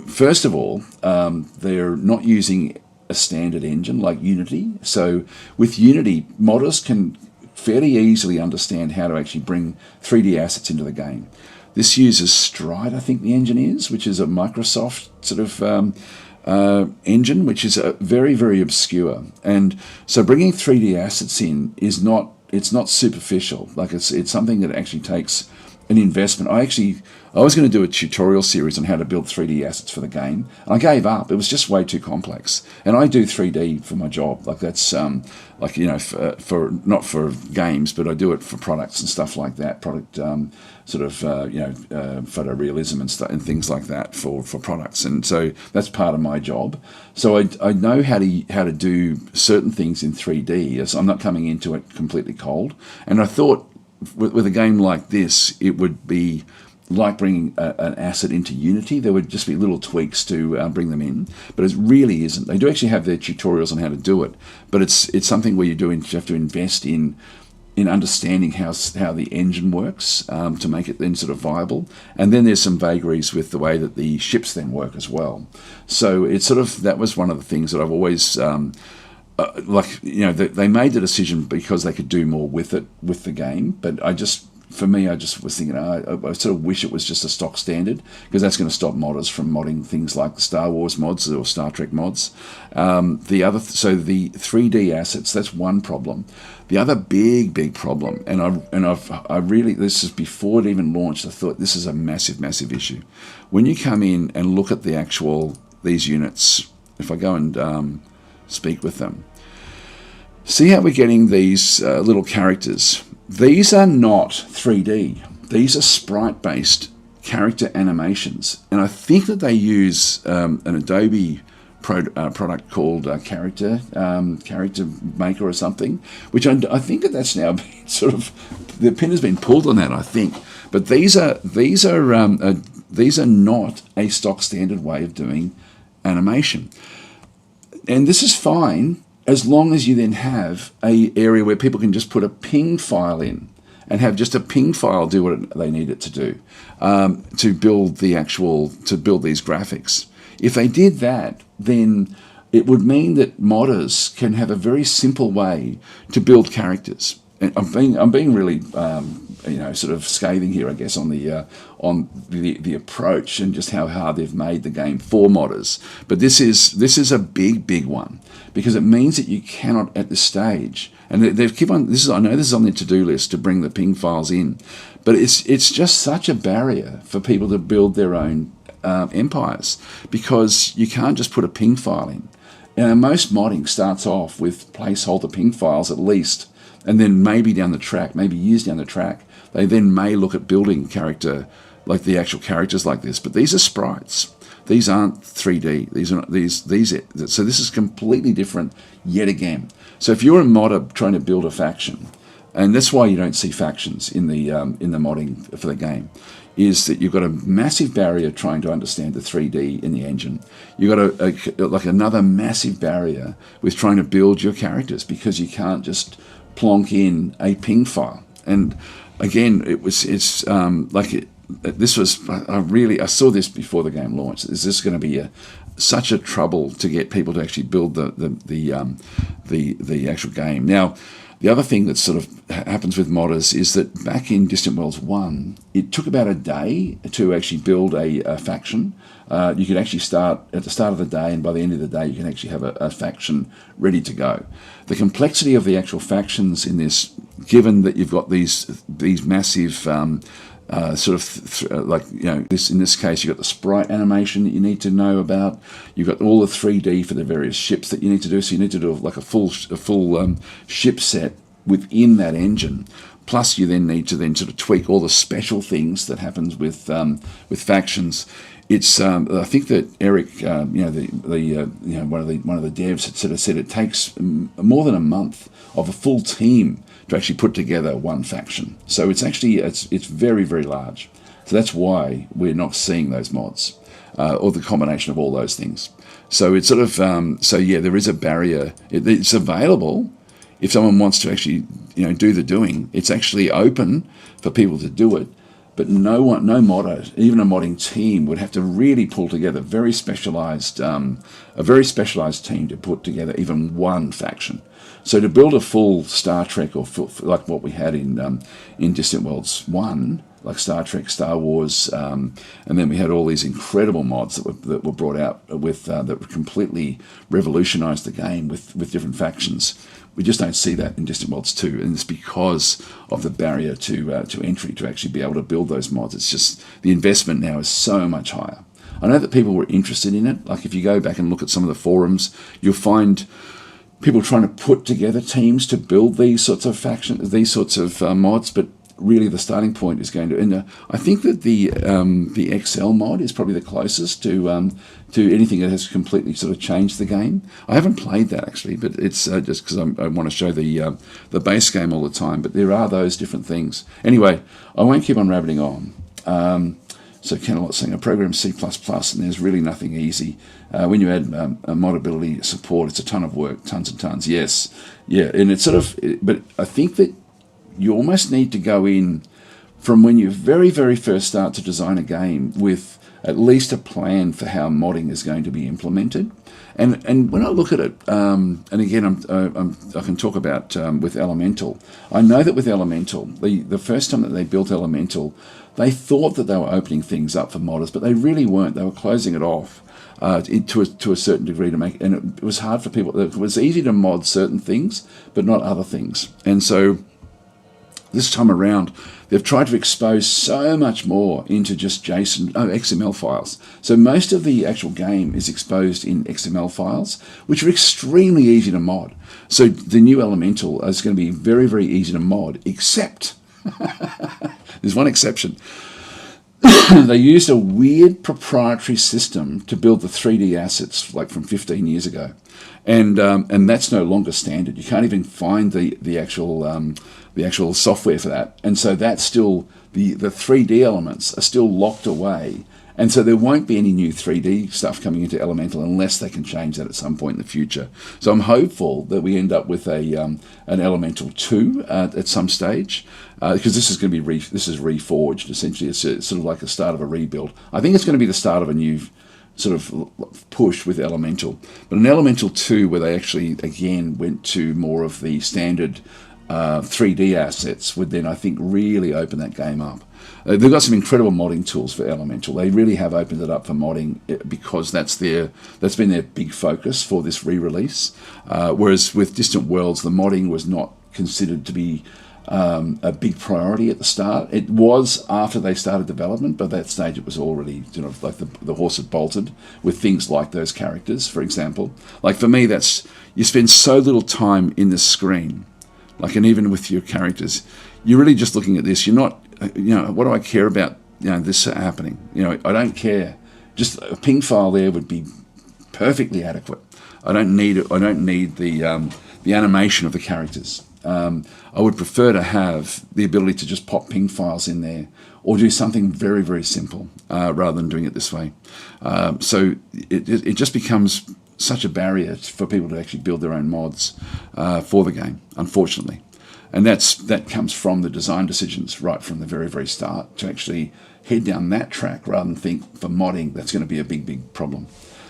First of all, they're not using a standard engine like Unity. So with Unity, modders can fairly easily understand how to actually bring 3D assets into the game. This uses Stride, I think the engine is, which is a Microsoft sort of engine, which is very, very obscure. And so bringing 3D assets in it's not superficial. Like it's something that actually takes an investment. I was going to do a tutorial series on how to build 3D assets for the game, and I gave up. It was just way too complex. And I do 3D for my job. Like that's for not for games, but I do it for products and stuff like that. Product photorealism and things like that for products. And so that's part of my job. So I know how to do certain things in 3D. As I'm not coming into it completely cold. And I thought with a game like this, it would be like bringing an asset into Unity. There would just be little tweaks to bring them in, but it really isn't. They do actually have their tutorials on how to do it, but it's something where you have to invest in understanding how the engine works to make it then sort of viable. And then there's some vagaries with the way that the ships then work as well. So it's sort of, that was one of the things that I've always they made the decision because they could do more with the game, but I just was thinking, I sort of wish it was just a stock standard, because that's going to stop modders from modding things like the Star Wars mods or Star Trek mods. The 3D assets, that's one problem. The other big problem, and I really, this is before it even launched, I thought this is a massive issue. When you come in and look at these units, if I go and speak with them, see how we're getting these little characters. These are not 3D. These are sprite-based character animations. And I think that they use an Adobe product called Character Maker or something, which I think that's now been sort of, the pin has been pulled on that, I think. But these are not a stock standard way of doing animation, and this is fine as long as you then have a area where people can just put a ping file in and have just a ping file do what they need it to do to build these graphics. If they did that, then it would mean that modders can have a very simple way to build characters. And I'm being really sort of scathing here, I guess, on the approach and just how hard they've made the game for modders. But this is a big one, because it means that you cannot at this stage. And they've keep on. I know this is on their to-do list to bring the ping files in, but it's just such a barrier for people to build their own empires, because you can't just put a ping file in. Most modding starts off with placeholder ping files at least, and then maybe down the track, maybe years down the track, they then may look at building character, like the actual characters like this. But these are sprites. These aren't 3D. These are not, so this is completely different yet again. So if you're a modder trying to build a faction, and that's why you don't see factions in the modding for the game, is that you've got a massive barrier trying to understand the 3D in the engine. You've got like another massive barrier with trying to build your characters, because you can't just plonk in a ping file. And again, I saw this before the game launched. Is this going to be such a trouble to get people to actually build the actual game? Now, the other thing that sort of happens with modders is that back in Distant Worlds 1, it took about a day to actually build a faction. You could actually start at the start of the day, and by the end of the day, you can actually have a faction ready to go. The complexity of the actual factions in this, given that you've got these massive in this case, you've got the sprite animation that you need to know about. You've got all the 3D for the various ships that you need to do. So you need to do like a full ship set within that engine. Plus, you then need to sort of tweak all the special things that happens with factions. It's I think that Eric, one of the devs had sort of said it takes more than a month of a full team to actually put together one faction. So it's very, very large. So that's why we're not seeing those mods, or the combination of all those things. So it's sort of there is a barrier. It's available if someone wants to actually do the doing. It's actually open for people to do it. But no modder, even a modding team, would have to really pull together a very specialized team to put together even one faction. So to build a full Star Trek, or like what we had in Distant Worlds 1, like Star Trek, Star Wars, and then we had all these incredible mods that were brought out with that completely revolutionized the game with different factions. We just don't see that in Distant Worlds 2, and it's because of the barrier to entry to actually be able to build those mods. It's just the investment now is so much higher. I know that people were interested in it. Like if you go back and look at some of the forums, you'll find people trying to put together teams to build these sorts of factions, these sorts of mods, but really the starting point is going to, and I think that the XL mod is probably the closest to anything that has completely sort of changed the game. I haven't played that actually, but it's just because I want to show the base game all the time. But there are those different things. Anyway, I won't keep on rabbiting on. So Kenalot's saying a program C++, and there's really nothing easy. When you add modability support, it's a ton of work, tons and tons. Yes, yeah, and it's sort of, but I think that you almost need to go in from when you very, very first start to design a game with at least a plan for how modding is going to be implemented. And when I look at it, and again, I can talk about with Elemental. I know that with Elemental, the first time that they built Elemental, they thought that they were opening things up for modders, but they really weren't. They were closing it off to a certain degree to make, and it was hard for people. It was easy to mod certain things, but not other things. And so this time around, they've tried to expose so much more into just XML files. So most of the actual game is exposed in XML files, which are extremely easy to mod. So the new Elemental is going to be very, very easy to mod, except there's one exception. they used a weird proprietary system to build the 3D assets like from 15 years ago, and that's no longer standard. You can't even find the actual software for that, and so that's still the 3D elements are still locked away. And so there won't be any new 3D stuff coming into Elemental unless they can change that at some point in the future. So I'm hopeful that we end up with an Elemental 2 at some stage, because this is going to be reforged essentially. It's sort of like the start of a rebuild. I think it's going to be the start of a new sort of push with Elemental, but an Elemental 2 where they actually again went to more of the standard 3D assets would then, I think, really open that game up. They've got some incredible modding tools for Elemental. They really have opened it up for modding because that's been their big focus for this re-release. Whereas with Distant Worlds, the modding was not considered to be a big priority at the start. It was after they started development, but at that stage it was already like the horse had bolted with things like those characters, for example. Like for me, that's you spend so little time in the screen, like, and even with your characters, you're really just looking at this. You're not, what do I care about, this happening? I don't care. Just a ping file there would be perfectly adequate. I don't need it. I don't need the animation of the characters. I would prefer to have the ability to just pop ping files in there or do something very, very simple rather than doing it this way. So it just becomes such a barrier for people to actually build their own mods for the game, unfortunately. And that comes from the design decisions right from the very, very start to actually head down that track rather than think for modding that's going to be a big, big problem.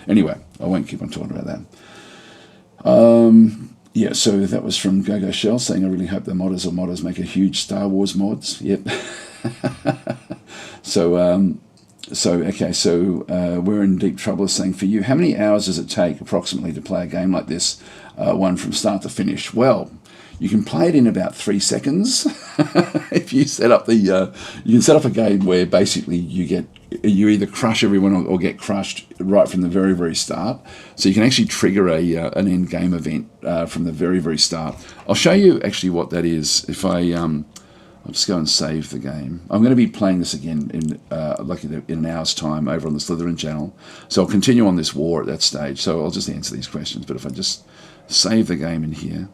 Anyway, I won't keep on talking about that. Yeah, so that was from Go Shell saying, I really hope the modders make a huge Star Wars mods. Yep. So we're in deep trouble saying, for you, how many hours does it take approximately to play a game like this, one from start to finish? Well, you can play it in about 3 seconds. If you set up you can set up a game where basically you either crush everyone or get crushed right from the very, very start. So you can actually trigger an end game event from the very, very start. I'll show you actually what that is. If I'll just go and save the game. I'm going to be playing this again in an hour's time over on the Slytherin channel. So I'll continue on this war at that stage. So I'll just answer these questions. But if I just save the game in here,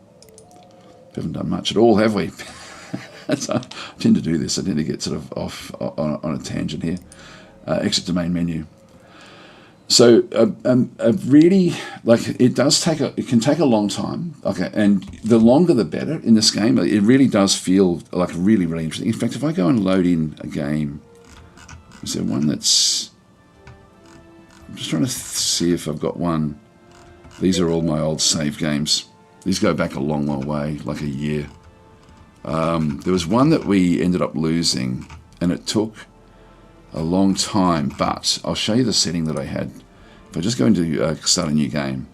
we haven't done much at all, have we? I tend to do this. I tend to get sort of off on a tangent here. Exit to main menu. So really, it can take a long time. Okay, and the longer the better in this game. It really does feel like really, really interesting. In fact, if I go and load in a game, is there one that's? I'm just trying to see if I've got one. These are all my old save games. These go back a long, long way, like a year. There was one that we ended up losing, and it took a long time, but I'll show you the setting that I had. If I just go into start a new game,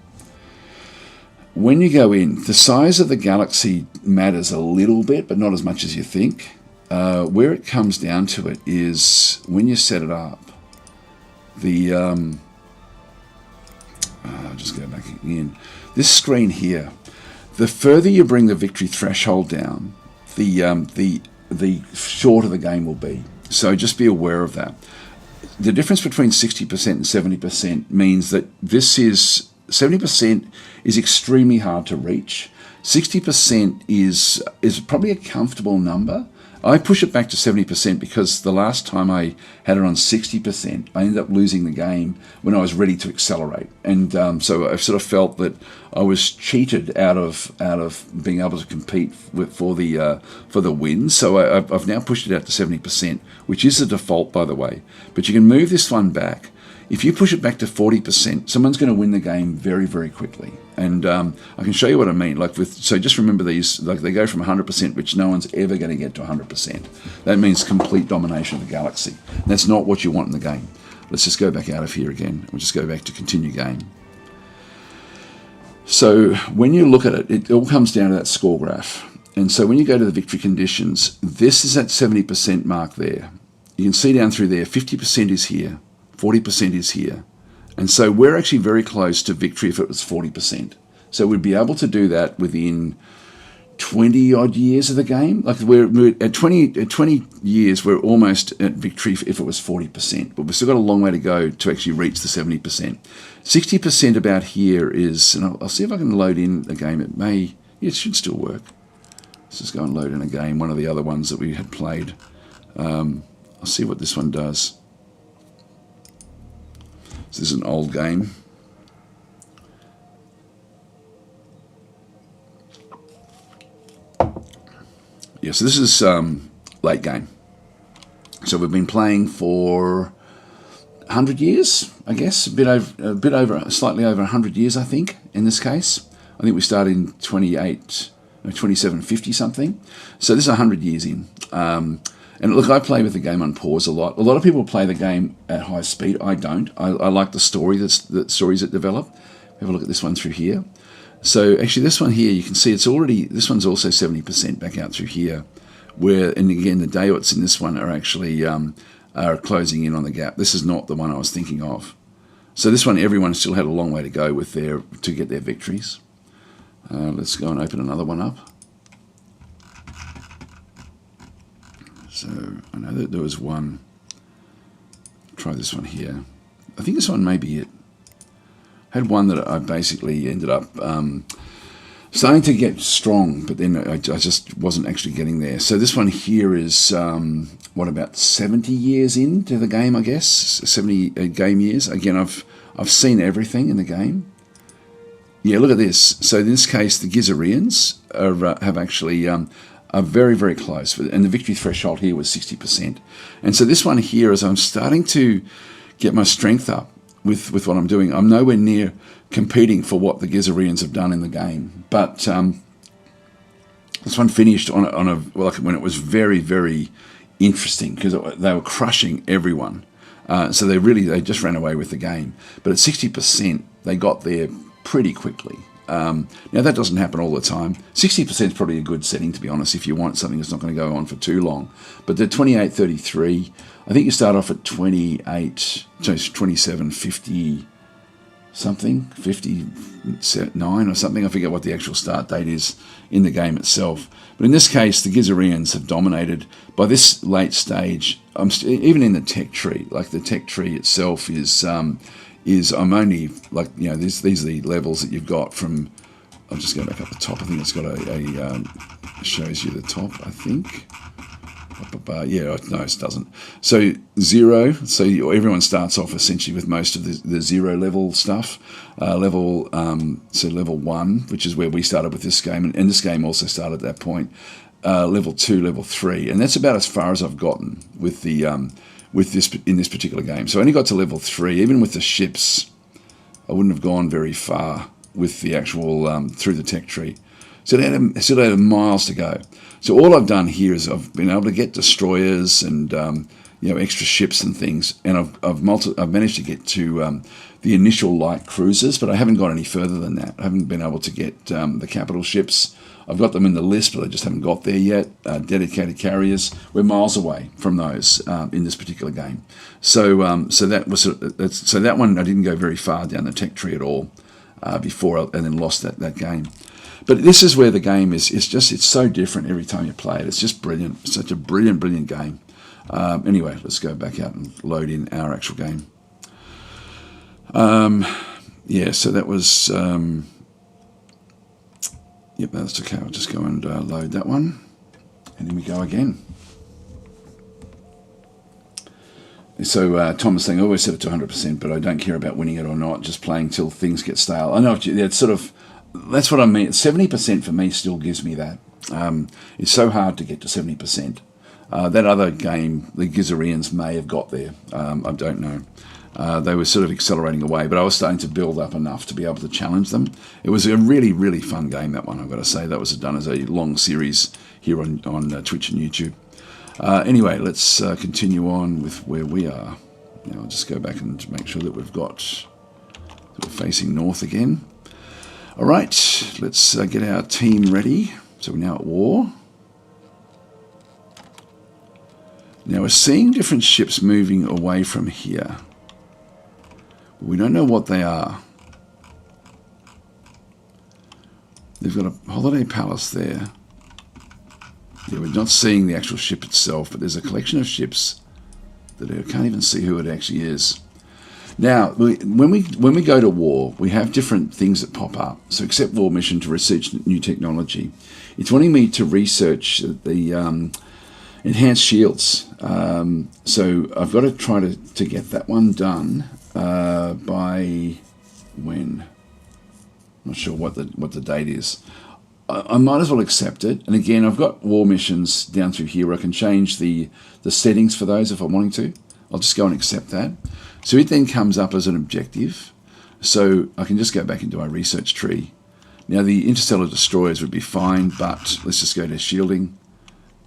when you go in, the size of the galaxy matters a little bit, but not as much as you think. Where it comes down to it is when you set it up, I'll just go back again. This screen here, the further you bring the victory threshold down, the shorter the game will be. So just be aware of that. The difference between 60% and 70% means that 70% is extremely hard to reach. 60% is probably a comfortable number. I push it back to 70% because the last time I had it on 60%, I ended up losing the game when I was ready to accelerate. And so I sort of felt that I was cheated out of being able to compete for the win. So I've now pushed it out to 70%, which is the default, by the way. But you can move this one back. If you push it back to 40%, someone's going to win the game very, very quickly. And I can show you what I mean. So just remember these, they go from 100%, which no one's ever going to get to 100%. That means complete domination of the galaxy. And that's not what you want in the game. Let's just go back out of here again. We'll just go back to continue game. So when you look at it, it all comes down to that score graph. And so when you go to the victory conditions, this is at 70% mark there. You can see down through there, 50% is here. 40% is here. And so we're actually very close to victory if it was 40%. So we'd be able to do that within 20 odd years of the game. Like we're at 20 years, we're almost at victory if it was 40%, but we've still got a long way to go to actually reach the 70%. 60% about here is, and I'll see if I can load in a game. It may, yeah, it should still work. Let's just go and load in a game, one of the other ones that we had played. I'll see what this one does. So this is an old game. Yeah, so this is late game. So we've been playing for 100 years, I guess, slightly over 100 years, I think, in this case. I think we started in 2750 something. So this is 100 years in. And look, I play with the game on pause a lot. A lot of people play the game at high speed. I don't. I like the stories that develop. Have a look at this one through here. So actually this one here, you can see this one's also 70% back out through here, and again, the dayouts in this one are actually are closing in on the gap. This is not the one I was thinking of. So this one, everyone still had a long way to go to get their victories. Let's go and open another one up. So I know that there was one. Try this one here. I think this one may be it. Had one that I basically ended up starting to get strong, but then I just wasn't actually getting there. So this one here is, about 70 years into the game, I guess, 70 game years. Again, I've seen everything in the game. Yeah, look at this. So in this case, the Gizareans have actually are very, very close, and the victory threshold here was 60%. And so this one here, as I'm starting to get my strength up with what I'm doing, I'm nowhere near competing for what the Gizareans have done in the game. But this one finished on when it was very, very interesting, because they were crushing everyone. So they just ran away with the game. But at 60%, they got there pretty quickly. Now that doesn't happen all the time. 60% is probably a good setting, to be honest, if you want something that's not going to go on for too long. But the 28-33, I think you start off at 27-50 something, 59 or something. I forget what the actual start date is in the game itself. But in this case, the Gizareans have dominated. By this late stage, even in the tech tree, like the tech tree itself is I'm only, like, you know, these are the levels that you've got from, I'll just go back up the top. I think it's got shows you the top, I think. Yeah, no, it doesn't. So 0, so everyone starts off essentially with most of the 0 level stuff. Level 1, which is where we started with this game, and this game also started at that point. Level 2, level 3, and that's about as far as I've gotten with the in this particular game. So I only got to level 3. Even with the ships, I wouldn't have gone very far with the actual through the tech tree. So they had miles to go. So all I've done here is I've been able to get destroyers and extra ships and things, and I've managed to get to the initial light cruisers, but I haven't got any further than that. I haven't been able to get the capital ships. I've got them in the list, but I just haven't got there yet. Dedicated carriers, we're miles away from those in this particular game. So that one I didn't go very far down the tech tree at all before, and then lost that game. But this is where the game it's so different every time you play it. It's just brilliant. It's such a brilliant game. Anyway, let's go back out and load in our actual game. So that was. Yep, that's okay. I'll just go and load that one. And here we go again. So Tom was saying, I always set it to 100%, but I don't care about winning it or not, just playing till things get stale. I know, it's sort of, that's what I mean. 70% for me still gives me that. It's so hard to get to 70%. That other game, the Gizareans may have got there. I don't know. They were sort of accelerating away, but I was starting to build up enough to be able to challenge them. It was a really, really fun game, that one, I've got to say. That was done as a long series here on Twitch and YouTube. Anyway, let's continue on with where we are. Now I'll just go back and make sure that we're facing north again. All right, let's get our team ready. So we're now at war. Now we're seeing different ships moving away from here. We don't know what they are. They've got a holiday palace there. Yeah, we're not seeing the actual ship itself, but there's a collection of ships that I can't even see who it actually is. Now, when we go to war, we have different things that pop up. So accept war mission to research new technology. It's wanting me to research the enhanced shields. So I've got to try to get that one done by when? I'm not sure what the date is. I might as well accept it. And again, I've got war missions down through here. I can change the settings for those if I'm wanting to. I'll just go and accept that. So it then comes up as an objective. So I can just go back into our research tree. Now the interstellar destroyers would be fine, but let's just go to shielding.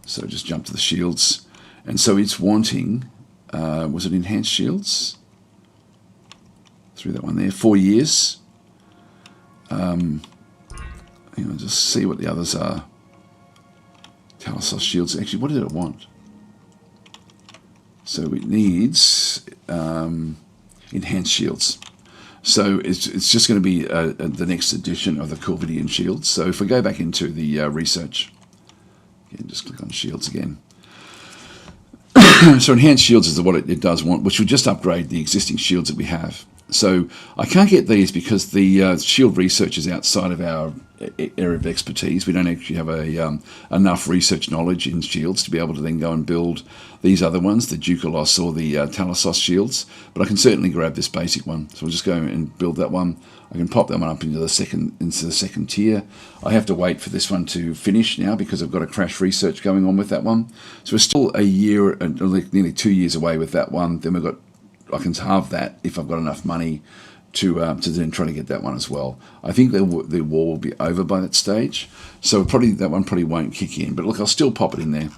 So just jump to the shields. And so it's wanting, was it enhanced shields? Through that one there, 4 years. Just see what the others are. Talos shields. Actually, what did it want? So it needs enhanced shields. So it's just going to be the next edition of the Corvidian shields. So if we go back into the research, again, just click on shields again. So enhanced shields is what it does want, which will just upgrade the existing shields that we have. So I can't get these because the shield research is outside of our area of expertise. We don't actually have enough research knowledge in shields to be able to then go and build these other ones, the Ducalos or the Talos shields. But I can certainly grab this basic one. So I'll just go and build that one. I can pop that one up into the second tier. I have to wait for this one to finish now because I've got a crash research going on with that one. So we're still a year, nearly 2 years away with that one. Then I can halve that if I've got enough money to then try to get that one as well. I think the war will be over by that stage, so that one probably won't kick in. But look, I'll still pop it in there.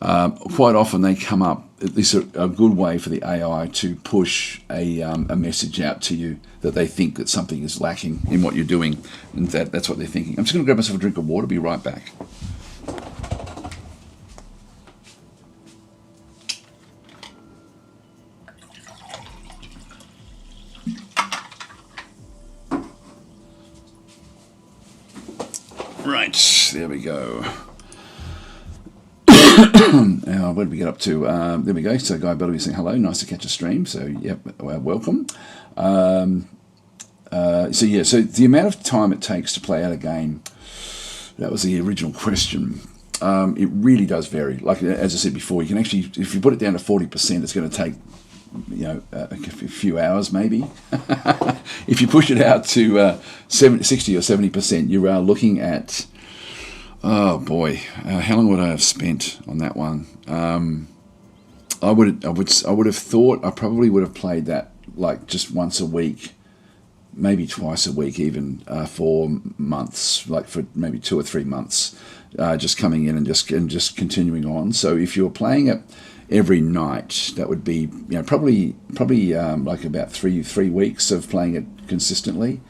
Quite often they come up. This is a good way for the AI to push a message out to you that they think that something is lacking in what you're doing, and that's what they're thinking. I'm just going to grab myself a drink of water. Be right back. Right, there we go. Where did we get up to? There we go. So Guy Bellamy saying hello. Nice to catch a stream. So, yep, welcome. So the amount of time it takes to play out a game, that was the original question. It really does vary. Like, as I said before, you can actually, if you put it down to 40%, it's going to take a few hours maybe. If you push it out to 60 or 70%, you are looking at, oh boy, how long would I have spent on that one? I would have thought I probably would have played that like just once a week, maybe twice a week, even for months, like for maybe 2 or 3 months, just coming in and just continuing on. So if you're playing it every night, that would be probably like about three weeks of playing it consistently.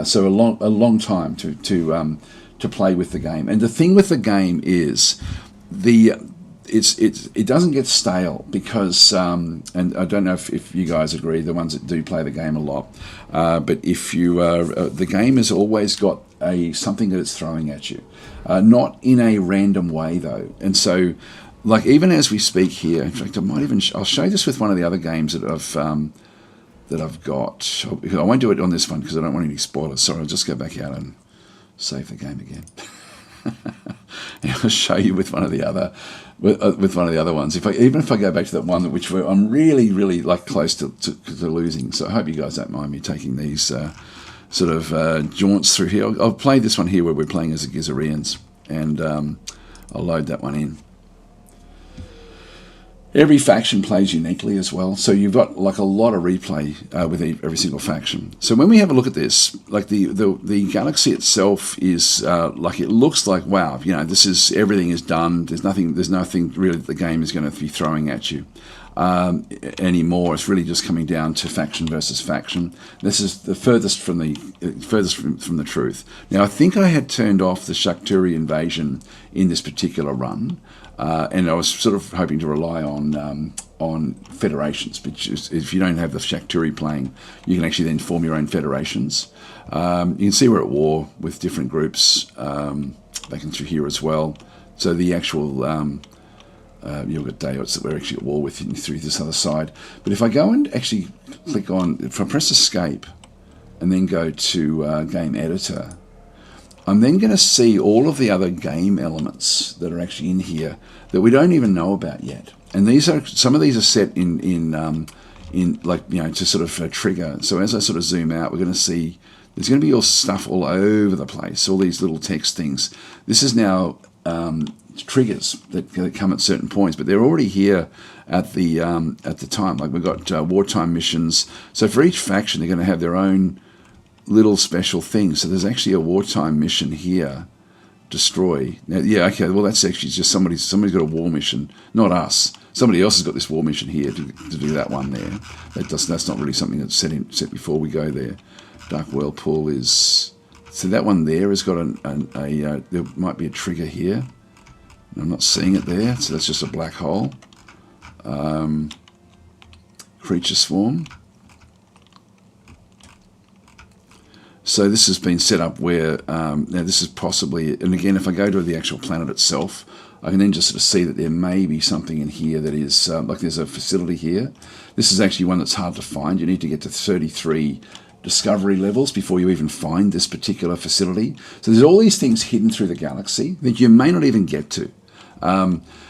So a long time to play with the game. And the thing with the game is it doesn't get stale because and I don't know if you guys agree, the ones that do play the game a lot, but if you the game has always got something that it's throwing at you, not in a random way though. And so, like, even as we speak here, in fact, I'll show this with one of the other games that I've got. I won't do it on this one because I don't want any spoilers. Sorry, I'll just go back out and save the game again. And I'll show you with one of the other ones. Even if I go back to that one which I'm really, really like close to losing. So I hope you guys don't mind me taking these sort of jaunts through here. I'll play this one here where we're playing as the Gizarians, and I'll load that one in. Every faction plays uniquely as well, so you've got like a lot of replay with every single faction. So when we have a look at this, like the galaxy itself is like, it looks like, wow, this is, everything is done. There's nothing really that the game is going to be throwing at you anymore. It's really just coming down to faction versus faction. This is the furthest from the truth. Now I think I had turned off the Shakturi invasion in this particular run. And I was sort of hoping to rely on federations, which is, if you don't have the Shakturi playing, you can actually then form your own federations. You can see we're at war with different groups, back in through here as well. So the actual you've got Dayots that we're actually at war with through this other side. But if I go and actually click on, if I press escape and then go to game editor, I'm then going to see all of the other game elements that are actually in here that we don't even know about yet. And these are, some of these are set in like, you know, to sort of trigger. So as I sort of zoom out, we're going to see there's going to be all stuff all over the place, all these little text things. This is now triggers that come at certain points, but they're already here at the time. Like we've got wartime missions. So for each faction, they're going to have their own little special things. So there's actually a wartime mission here. Destroy. Now, yeah, okay. Well, that's actually just somebody's got a war mission, not us. Somebody else has got this war mission here to do that one there. That's not really something that's set before we go there. Dark Whirlpool is, so that one there has got there might be a trigger here. I'm not seeing it there, so that's just a black hole. Creature Swarm. So this has been set up where, now this is possibly, and again, if I go to the actual planet itself, I can then just sort of see that there may be something in here that is, like there's a facility here. This is actually one that's hard to find. You need to get to 33 discovery levels before you even find this particular facility. So there's all these things hidden through the galaxy that you may not even get to.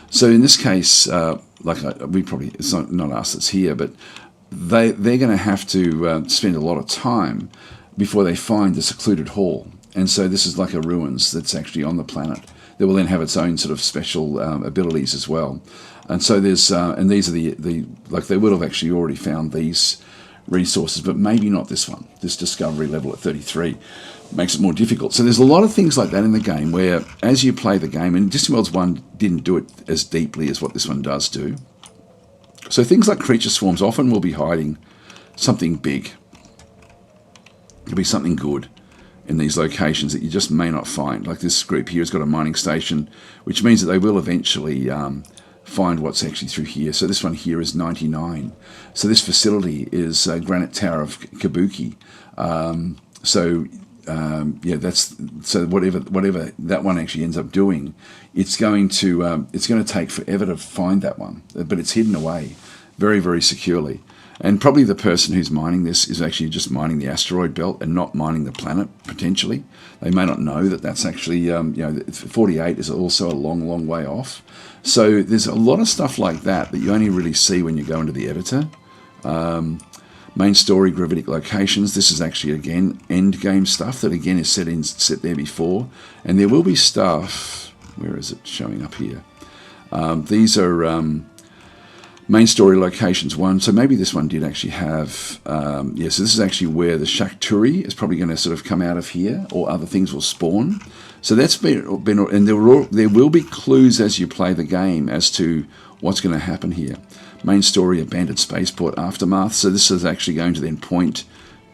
So in this case, it's not us that's here, but they're going to have to spend a lot of time before they find the secluded hall. And so this is like a ruins that's actually on the planet that will then have its own sort of special abilities as well. And so there's, and these are the like they would have actually already found these resources, but maybe not this one. This discovery level at 33 makes it more difficult. So there's a lot of things like that in the game where as you play the game, and Distant Worlds 1 didn't do it as deeply as what this one does do. So things like creature swarms often will be hiding something big. It'll be something good in these locations that you just may not find. Like this group here has got a mining station, which means that they will eventually find what's actually through here. So this one here is 99. So this facility is Granite Tower of Kabuki. Yeah, that's, so whatever that one actually ends up doing, it's going to take forever to find that one, but it's hidden away very, very securely. And probably the person who's mining this is actually just mining the asteroid belt and not mining the planet, potentially. They may not know that that's actually, 48 is also a long, long way off. So there's a lot of stuff like that you only really see when you go into the editor. Main story, gravitic locations. This is actually, again, end game stuff that, again, is set there before. And there will be stuff, where is it showing up here? These are main story locations 1. So maybe this one did actually have, so this is actually where the Shakturi is probably going to sort of come out of here, or other things will spawn. So that's been and there will be clues as you play the game as to what's going to happen here. Main story, abandoned spaceport aftermath. So this is actually going to then point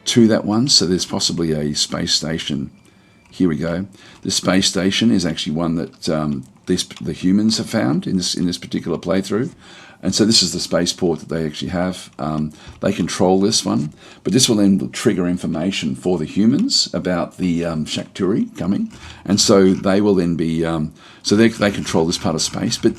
to that one. So there's possibly a space station. Here we go. The space station is actually one that the humans have found in this particular playthrough. And so this is the spaceport that they actually have. They control this one, but this will then trigger information for the humans about the Shakturi coming, and so they will then be so they control this part of space. But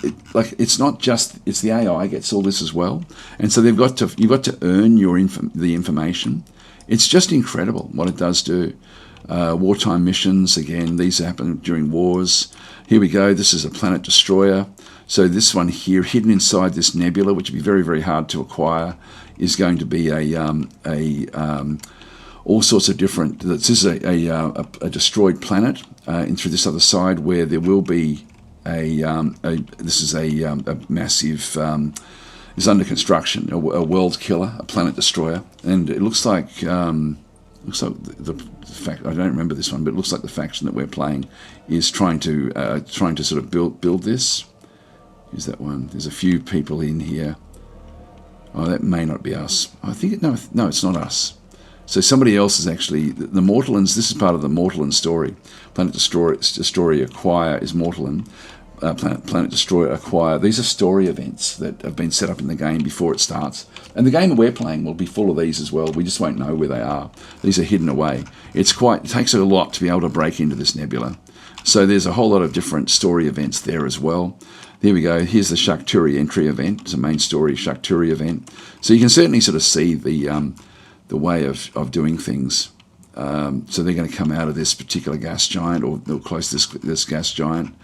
it's not just, it's the AI gets all this as well, and so you've got to earn the information. It's just incredible what it does do. Wartime missions, again, these happen during wars. Here we go. This is a planet destroyer. So this one here, hidden inside this nebula, which would be very, very hard to acquire, is going to be all sorts of different. This is a destroyed planet, and through this other side where there will be this is a massive. Is under construction, a world killer, a planet destroyer, and it looks like the fact, I don't remember this one, but it looks like the faction that we're playing is trying to sort of build this. Here's that one. There's a few people in here. Oh, that may not be us. I think no, it's not us. So somebody else is actually the Mortallans. This is part of the Mortallan story. Planet Destroyer Acquire is Mortallan. Planet Destroyer Acquire. These are story events that have been set up in the game before it starts. And the game that we're playing will be full of these as well. We just won't know where they are. These are hidden away. It takes a lot to be able to break into this nebula. So there's a whole lot of different story events there as well. There we go. Here's the Shakturi entry event. It's a main story Shakturi event. So you can certainly sort of see the way of doing things. So they're going to come out of this particular gas giant, or close to this gas giant.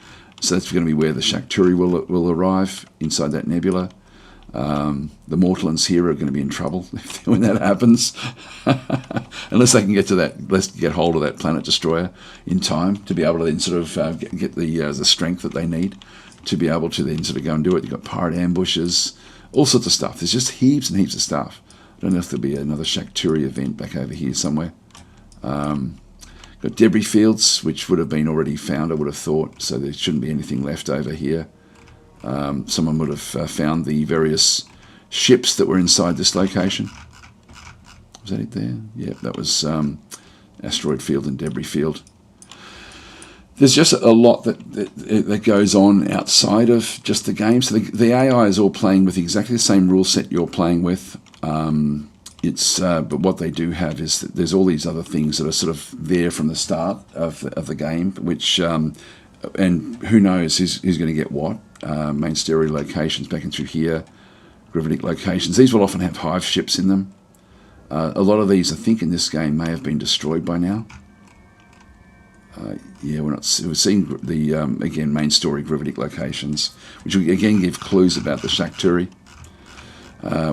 So that's going to be where the Shakturi will arrive, inside that nebula. The Mortallans here are going to be in trouble when that happens, unless they can get to that. Let's get hold of that planet destroyer in time to be able to then sort of get the strength that they need to be able to then sort of go and do it. You've got pirate ambushes, all sorts of stuff. There's just heaps and heaps of stuff. I don't know if there'll be another Shakturi event back over here somewhere. Got debris fields, which would have been already found, I would have thought, so there shouldn't be anything left over here. Someone would have found the various ships that were inside this location. Was that it there? Yeah, that was asteroid field and debris field. There's just a lot that goes on outside of just the game. So the AI is all playing with exactly the same rule set you're playing with. But what they do have is that there's all these other things that are sort of there from the start of the game, which and who knows who's going to get what. Main story locations back in through here, gravitic locations. These will often have hive ships in them. A lot of these, I think, in this game may have been destroyed by now. Yeah, we're seeing the again main story gravitic locations, which will again give clues about the Shakturi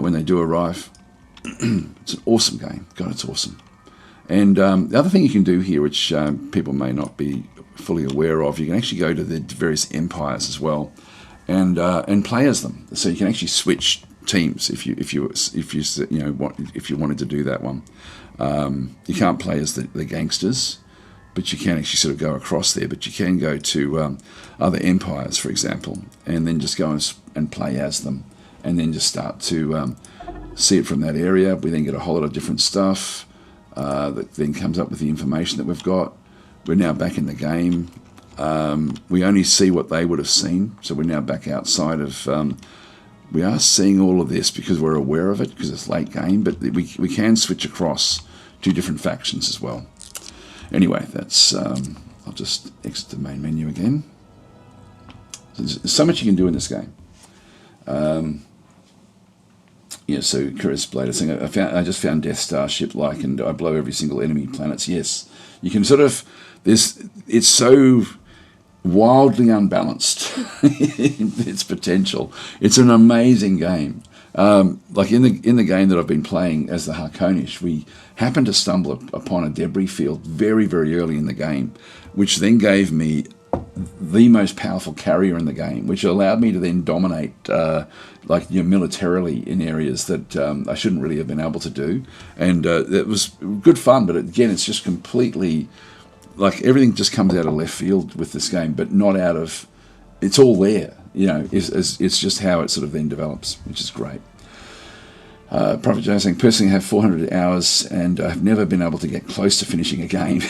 when they do arrive. It's an awesome game. God, it's awesome. And the other thing you can do here, which people may not be fully aware of, you can actually go to the various empires as well, and play as them. So you can actually switch teams if you wanted to do that one. You can't play as the gangsters, but you can actually sort of go across there. But you can go to other empires, for example, and then just go and play as them, and then just start to see it from that area. We then get a whole lot of different stuff that then comes up with the information that we've got. We're now back in the game. We only see what they would have seen, so we're now back outside of... we are seeing all of this because we're aware of it, because it's late game, but we can switch across to different factions as well. Anyway, that's... I'll just exit the main menu again. There's so much you can do in this game. Yeah, so Chris Blader saying, I just found Death Star ship-like, and I blow every single enemy planets. Yes, you can sort of... It's so wildly unbalanced in its potential. It's an amazing game. Like in the game that I've been playing as the Harkonish, we happened to stumble upon a debris field very, very early in the game, which then gave me the most powerful carrier in the game, which allowed me to then dominate militarily in areas that I shouldn't really have been able to do. And it was good fun, but again, it's just completely... Like, everything just comes out of left field with this game, but not out of... It's all there, it's just how it sort of then develops, which is great. Prophet Joe saying, personally I have 400 hours and I've never been able to get close to finishing a game.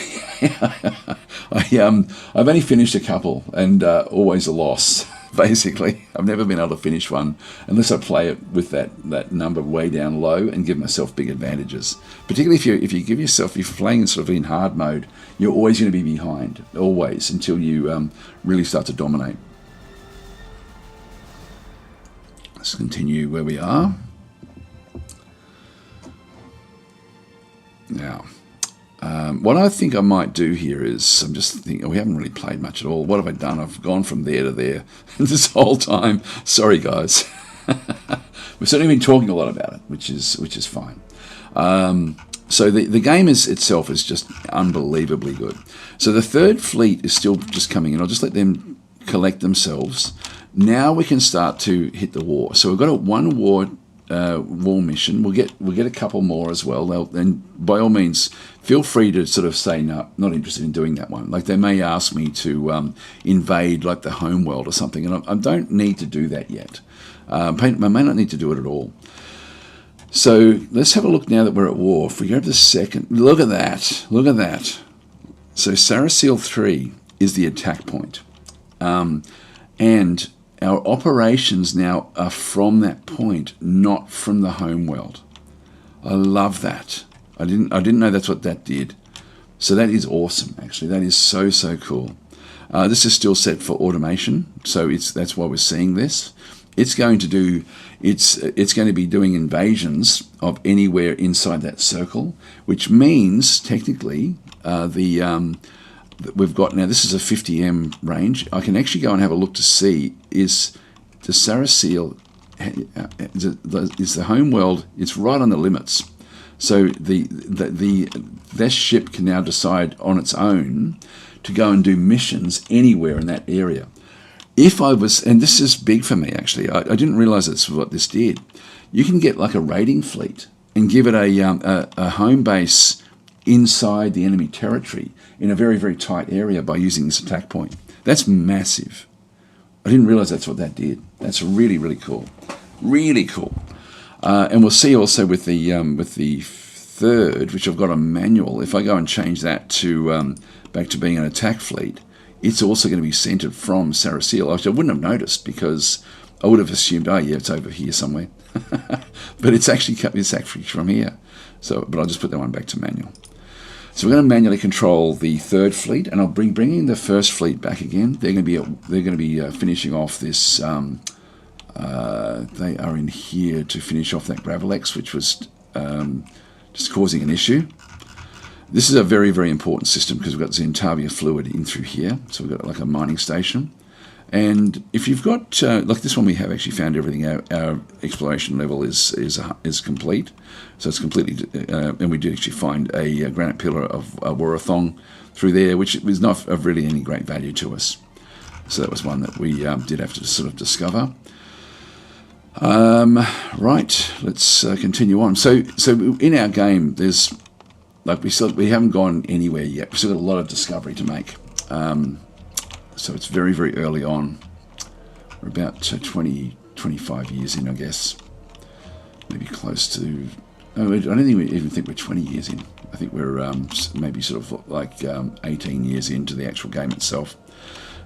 I've only finished a couple and always a loss, basically. I've never been able to finish one unless I play it with that number way down low and give myself big advantages. Particularly if you give yourself, if you're playing sort of in hard mode, you're always going to be behind, always, until you really start to dominate. Let's continue where we are. Now, what I think I might do here is, I'm just thinking, we haven't really played much at all. What have I done? I've gone from there to there this whole time. Sorry, guys. We've certainly been talking a lot about it, which is fine. So the game itself is just unbelievably good. So the third fleet is still just coming in. I'll just let them collect themselves. Now we can start to hit the war. So we've got one war mission. We'll get a couple more as well. And by all means, feel free to sort of say no, not interested in doing that one. Like, they may ask me to invade like the home world or something, and I don't need to do that yet. I may not need to do it at all. So let's have a look now that we're at war. If we go to the second, look at that. Look at that. So Sarasil 3 is the attack point, and our operations now are from that point, not from the home world. I love that. I didn't know that's what that did. So that is awesome, actually. That is so cool. This is still set for automation, so that's why we're seeing this. It's going to do, it's going to be doing invasions of anywhere inside that circle, which means technically we've got now. This is a 50m range. I can actually go and have a look to see is the Sarasil is the home world. It's right on the limits. So that ship can now decide on its own to go and do missions anywhere in that area. If I was, and this is big for me actually, I didn't realize that's what this did. You can get like a raiding fleet and give it a home base inside the enemy territory in a very, very tight area by using this attack point. That's massive. I didn't realize that's what that did. That's really, really cool. Really cool. And we'll see also with the third, which I've got on manual, if I go and change that to back to being an attack fleet, it's also going to be centered from Sarasil, which I wouldn't have noticed because I would have assumed, oh yeah, it's over here somewhere. But it's actually from here. So, but I'll just put that one back to manual. So we're going to manually control the third fleet, and I'll bringing the first fleet back again. They're going to be finishing off this. They are in here to finish off that Gravelex, which was just causing an issue. This is a very, very important system because we've got Zentavia fluid in through here. So we've got like a mining station. And if you've got, like this one, we have actually found everything. Our exploration level is complete. So it's completely, and we did actually find a granite pillar of Warathong through there, which was not of really any great value to us. So that was one that we did have to sort of discover. Right, let's continue on. So in our game, there's, like we haven't gone anywhere yet. We've still got a lot of discovery to make. So it's very, very early on. We're about 25 years in, I guess. Maybe close to... Oh, I don't even think we're 20 years in. I think we're maybe sort of like 18 years into the actual game itself.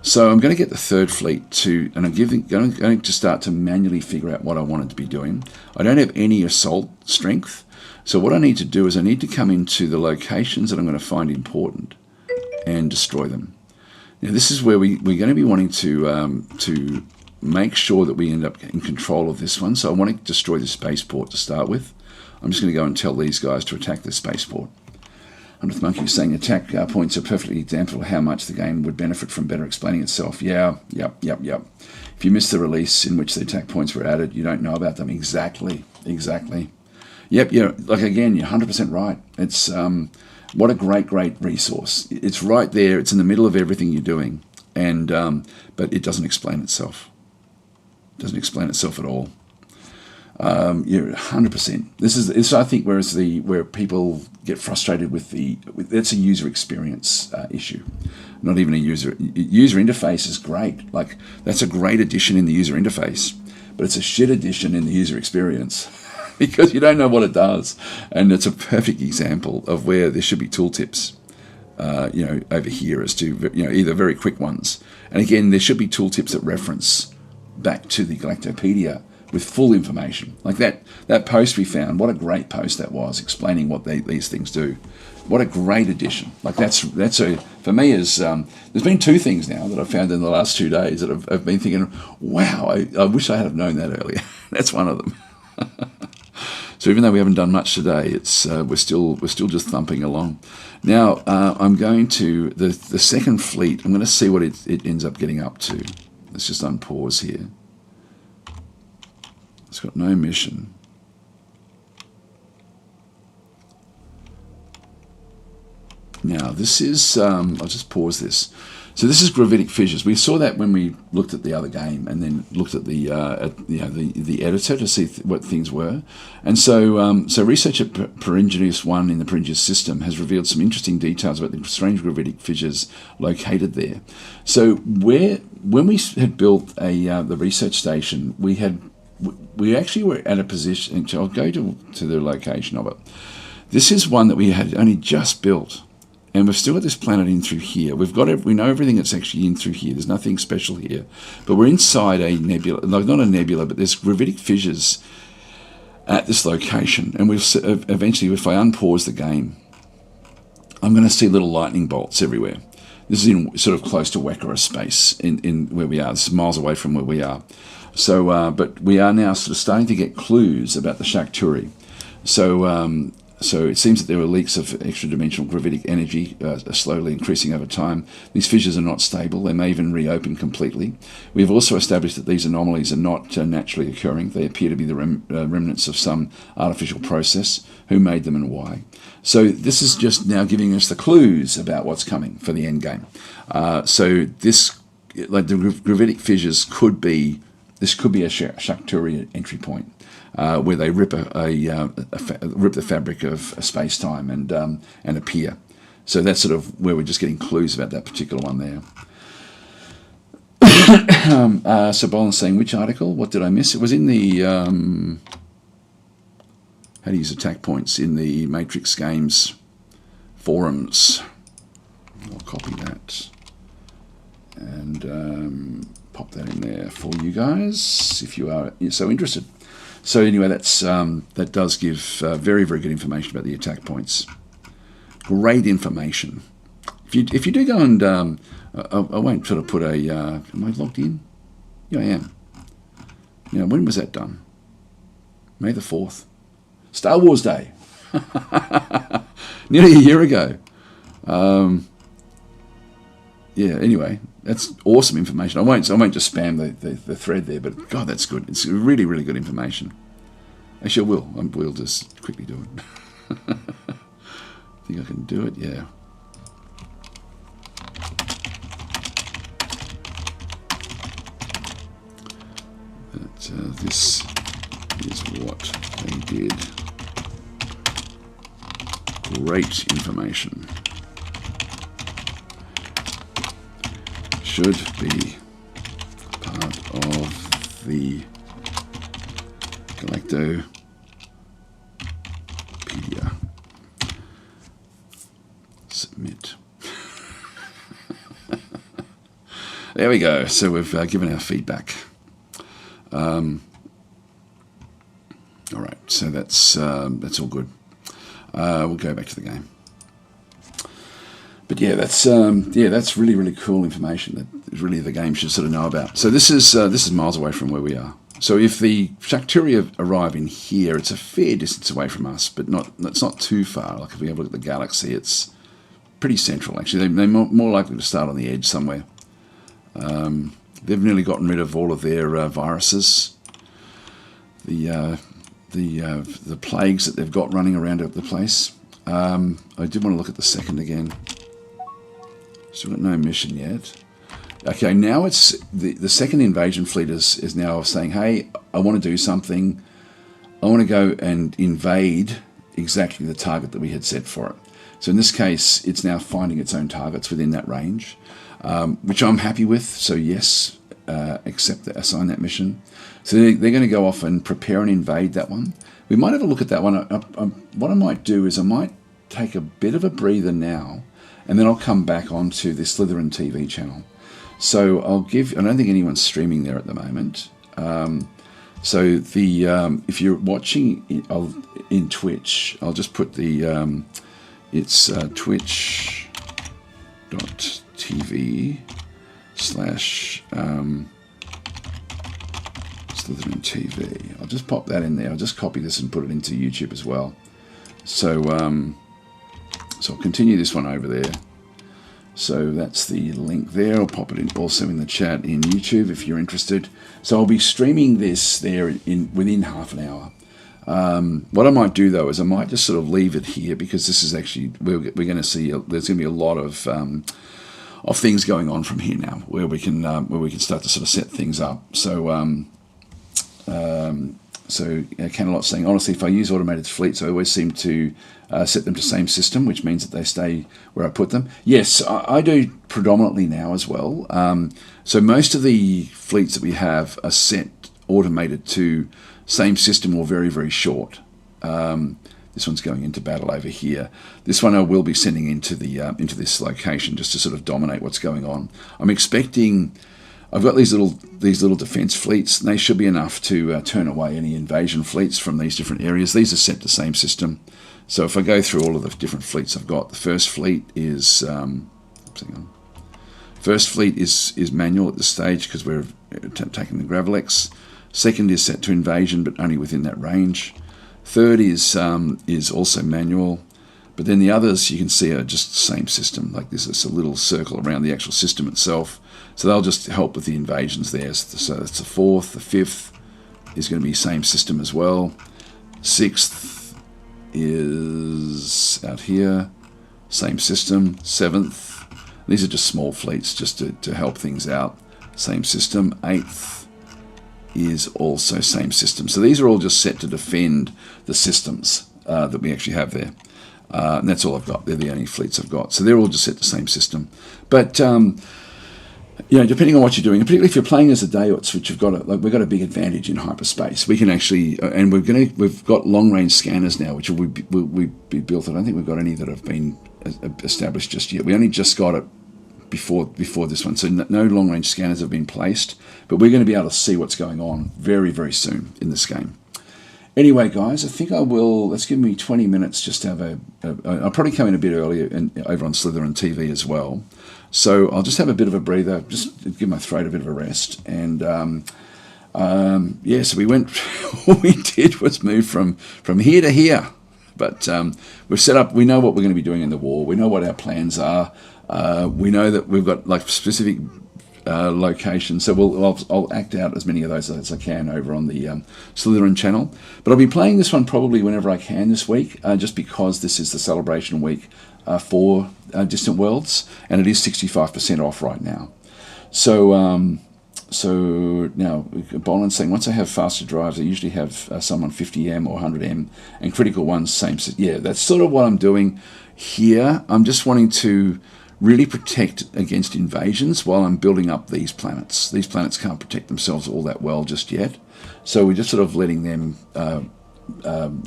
So I'm going to get the third fleet to... And I'm going to start to manually figure out what I wanted to be doing. I don't have any assault strength. So what I need to do is I need to come into the locations that I'm going to find important and destroy them. Now, this is where we're going to be wanting to make sure that we end up in control of this one. So I want to destroy the spaceport to start with. I'm just going to go and tell these guys to attack the spaceport. Underth Monkey is saying attack points are a perfect example of how much the game would benefit from better explaining itself. Yeah, yep. If you missed the release in which the attack points were added, you don't know about them. Exactly. Yep, yeah, like again, you're 100% right. It's... what a great resource. It's right there. It's in the middle of everything you're doing. And but it doesn't explain itself. It doesn't explain itself at all. You're 100%. This is I think where people get frustrated with that's a user experience issue. Not even a user interface is great. Like that's a great addition in the user interface, but it's a shit addition in the user experience. Because you don't know what it does. And it's a perfect example of where there should be tooltips, over here as to, either very quick ones. And again, there should be tooltips that reference back to the Galactopedia with full information. Like that post we found, what a great post that was, explaining what these things do. What a great addition. Like that's for me is, there's been two things now that I've found in the last 2 days that I've been thinking, wow, I wish I had have known that earlier. That's one of them. So even though we haven't done much today, it's we're still just thumping along. Now I'm going to the second fleet. I'm going to see what it ends up getting up to. Let's just unpause here. It's got no mission. Now this is I'll just pause this. So this is gravitic fissures. We saw that when we looked at the other game, and then looked at the editor to see what things were. And so research at Peringius 1 in the Peringius system has revealed some interesting details about the strange gravitic fissures located there. So when we had built the research station, we actually were at a position. So I'll go to the location of it. This is one that we had only just built. And we've still got this planet in through here. We know everything that's actually in through here. There's nothing special here. But we're inside a nebula, like not a nebula, but there's gravitic fissures at this location. And eventually, if I unpause the game, I'm going to see little lightning bolts everywhere. This is in sort of close to Wakara space in where we are. This is miles away from where we are. So, but we are now sort of starting to get clues about the Shakturi. So it seems that there are leaks of extra-dimensional gravitic energy slowly increasing over time. These fissures are not stable. They may even reopen completely. We have also established that these anomalies are not naturally occurring. They appear to be the remnants of some artificial process. Who made them and why? So this is just now giving us the clues about what's coming for the end game. So this, like the gravitic fissures, could be a Shakturi entry point. Where they rip rip the fabric of space-time and appear. So that's sort of where we're just getting clues about that particular one there. So Boland's saying, which article? What did I miss? It was in the how to use attack points in the Matrix Games forums. I'll copy that and pop that in there for you guys if you are so interested. So anyway, that does give very, very good information about the attack points. Great information. If you do go and I won't sort of put a am I logged in? Yeah, I am. Now, when was that done? May the 4th. Star Wars Day. Nearly a year ago. Yeah. Anyway, that's awesome information. I won't just spam the thread there, but God, that's good. It's really, really good information. Actually, I will. We'll just quickly do it. I think I can do it. Yeah. This is what they did. Great information. Should be part of the Galactopedia. Submit. There we go. So we've given our feedback. All right. So that's all good. We'll go back to the game. But yeah, that's really, really cool information that really the game should sort of know about. So this is miles away from where we are. So if the Shakturi arrive in here, it's a fair distance away from us, but it's not too far. Like if we have a look at the galaxy, it's pretty central. Actually, they're more likely to start on the edge somewhere. They've nearly gotten rid of all of their viruses, the plagues that they've got running around the place. I did want to look at the second again. So we've got no mission yet. Okay, now it's the second invasion fleet is now saying, hey, I want to do something. I want to go and invade exactly the target that we had set for it. So in this case, it's now finding its own targets within that range, which I'm happy with. So yes, assign that mission. So they're going to go off and prepare and invade that one. We might have a look at that one. What I might do is I might take a bit of a breather now, and then I'll come back onto the Slytherin TV channel. So I don't think anyone's streaming there at the moment. So if you're watching in Twitch, I'll just put it's twitch.tv/ Slytherin TV. I'll just pop that in there. I'll just copy this and put it into YouTube as well. So I'll continue this one over there. So that's the link there. I'll pop it in also in the chat in YouTube if you're interested. So I'll be streaming this there within half an hour. What I might do though is I might just sort of leave it here because this is actually we're going to see there's going to be a lot of things going on from here now where we can start to sort of set things up. So Canalot's saying, honestly, if I use automated fleets, I always seem to set them to same system, which means that they stay where I put them. Yes, I do predominantly now as well. So most of the fleets that we have are set automated to same system or very, very short. This one's going into battle over here. This one I will be sending into this location just to sort of dominate what's going on. I'm expecting. I've got these little defense fleets, and they should be enough to turn away any invasion fleets from these different areas. These are set to same system. So if I go through all of the different fleets I've got, the first fleet is hang on. First fleet is manual at this stage because we're taking the Gravelex. Second is set to invasion, but only within that range. Third is also manual. But then the others you can see are just the same system. Like this is a little circle around the actual system itself. So they'll just help with the invasions there. So that's the fourth. The fifth is going to be same system as well. Sixth is out here. Same system. Seventh. These are just small fleets just to help things out. Same system. Eighth is also same system. So these are all just set to defend the systems that we actually have there. And that's all I've got. They're the only fleets I've got. So they're all just set the same system. But you know, depending on what you're doing, and particularly if you're playing as a Daots, which we've got a big advantage in hyperspace. We can actually, and we've got long range scanners now, which will be built. I don't think we've got any that have been established just yet. We only just got it before this one, so no long range scanners have been placed. But we're going to be able to see what's going on very, very soon in this game. Anyway, guys, I think I will. Let's give me 20 minutes just to have I'll probably come in a bit earlier over on Slytherin TV as well. So I'll just have a bit of a breather, just give my throat a bit of a rest. And yeah, so we went. All we did was move from here to here. But we've set up. We know what we're going to be doing in the war. We know what our plans are. We know that we've got like specific location, so I'll act out as many of those as I can over on the Slytherin channel. But I'll be playing this one probably whenever I can this week, just because this is the celebration week for Distant Worlds, and it is 65% off right now. So so now Boland's saying once I have faster drives, I usually have some on 50M or 100M, and critical ones same. Yeah, that's sort of what I'm doing here. I'm just wanting to really protect against invasions while I'm building up these planets. These planets can't protect themselves all that well just yet. So we're just sort of letting them, you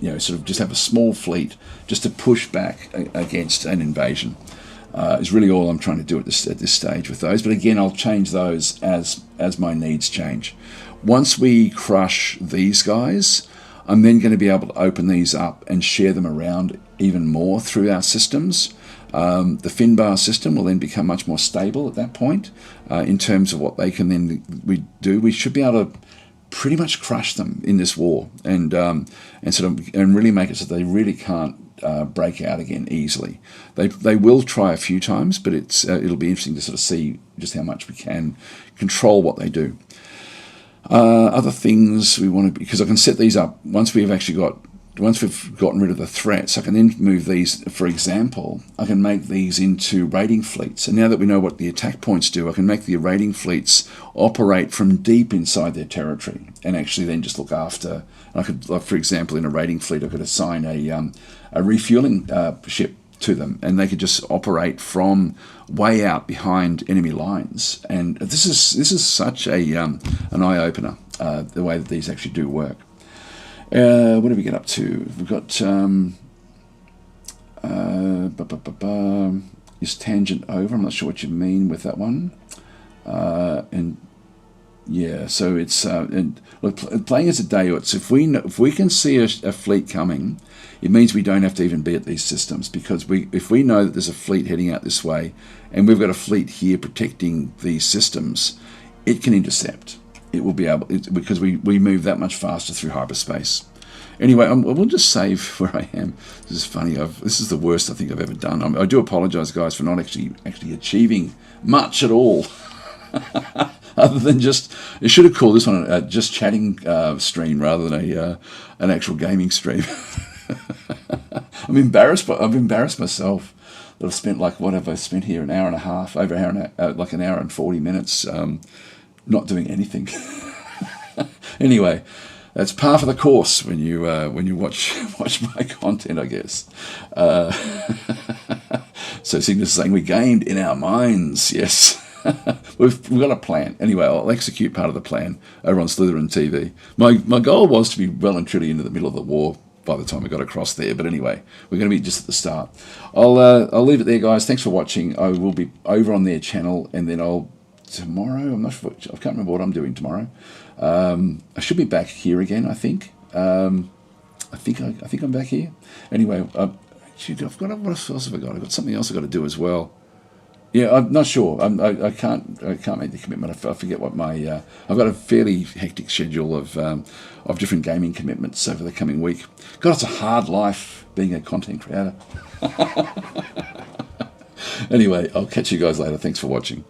know, sort of just have a small fleet just to push back against an invasion. Is really all I'm trying to do at this stage with those. But again, I'll change those as my needs change. Once we crush these guys, I'm then going to be able to open these up and share them around even more through our systems. The Finbar system will then become much more stable at that point in terms of what they can then do. We should be able to pretty much crush them in this war and really make it so they really can't break out again easily. They will try a few times, but it'll be interesting to sort of see just how much we can control what they do. Other things we want to, because I can set these up once we've gotten rid of the threats, I can then move these. For example, I can make these into raiding fleets. And now that we know what the attack points do, I can make the raiding fleets operate from deep inside their territory and actually then just look after. I could, like, for example, in a raiding fleet, I could assign a refueling ship to them, and they could just operate from way out behind enemy lines. And this is such a an eye opener, the way that these actually do work. What do we get up to? We've got is tangent over. I'm not sure what you mean with that one. And yeah, so it's and look, playing as a Daots, if we can see a fleet coming, it means we don't have to even be at these systems, because if we know that there's a fleet heading out this way, and we've got a fleet here protecting these systems, it can intercept. It will be able, because we move that much faster through hyperspace. Anyway, we'll just save where I am. This is funny. This is the worst I think I've ever done. I do apologise, guys, for not actually achieving much at all. Other than just, you should have called this one a just chatting stream rather than an actual gaming stream. I've embarrassed myself that I've spent, like, what have I spent here? An hour and a half, over an hour, like an hour and 40 minutes, not doing anything. Anyway, that's par for the course when you watch my content, I guess. So Cygnus is saying we gained in our minds. Yes. We've got a plan. Anyway, I'll execute part of the plan over on Slytherin TV. My goal was to be well and truly into the middle of the war by the time we got across there. But anyway, we're going to be just at the start. I'll leave it there, guys. Thanks for watching. I will be over on their channel, and then tomorrow, I'm not sure, I can't remember what I'm doing tomorrow. I should be back here again, I think. I think I'm back here. Anyway, I've got, what else have I got? I've got something else I've got to do as well. Yeah, I'm not sure. I can't make the commitment. I forget what my I've got a fairly hectic schedule of different gaming commitments over the coming week. God, it's a hard life being a content creator. Anyway, I'll catch you guys later. Thanks for watching.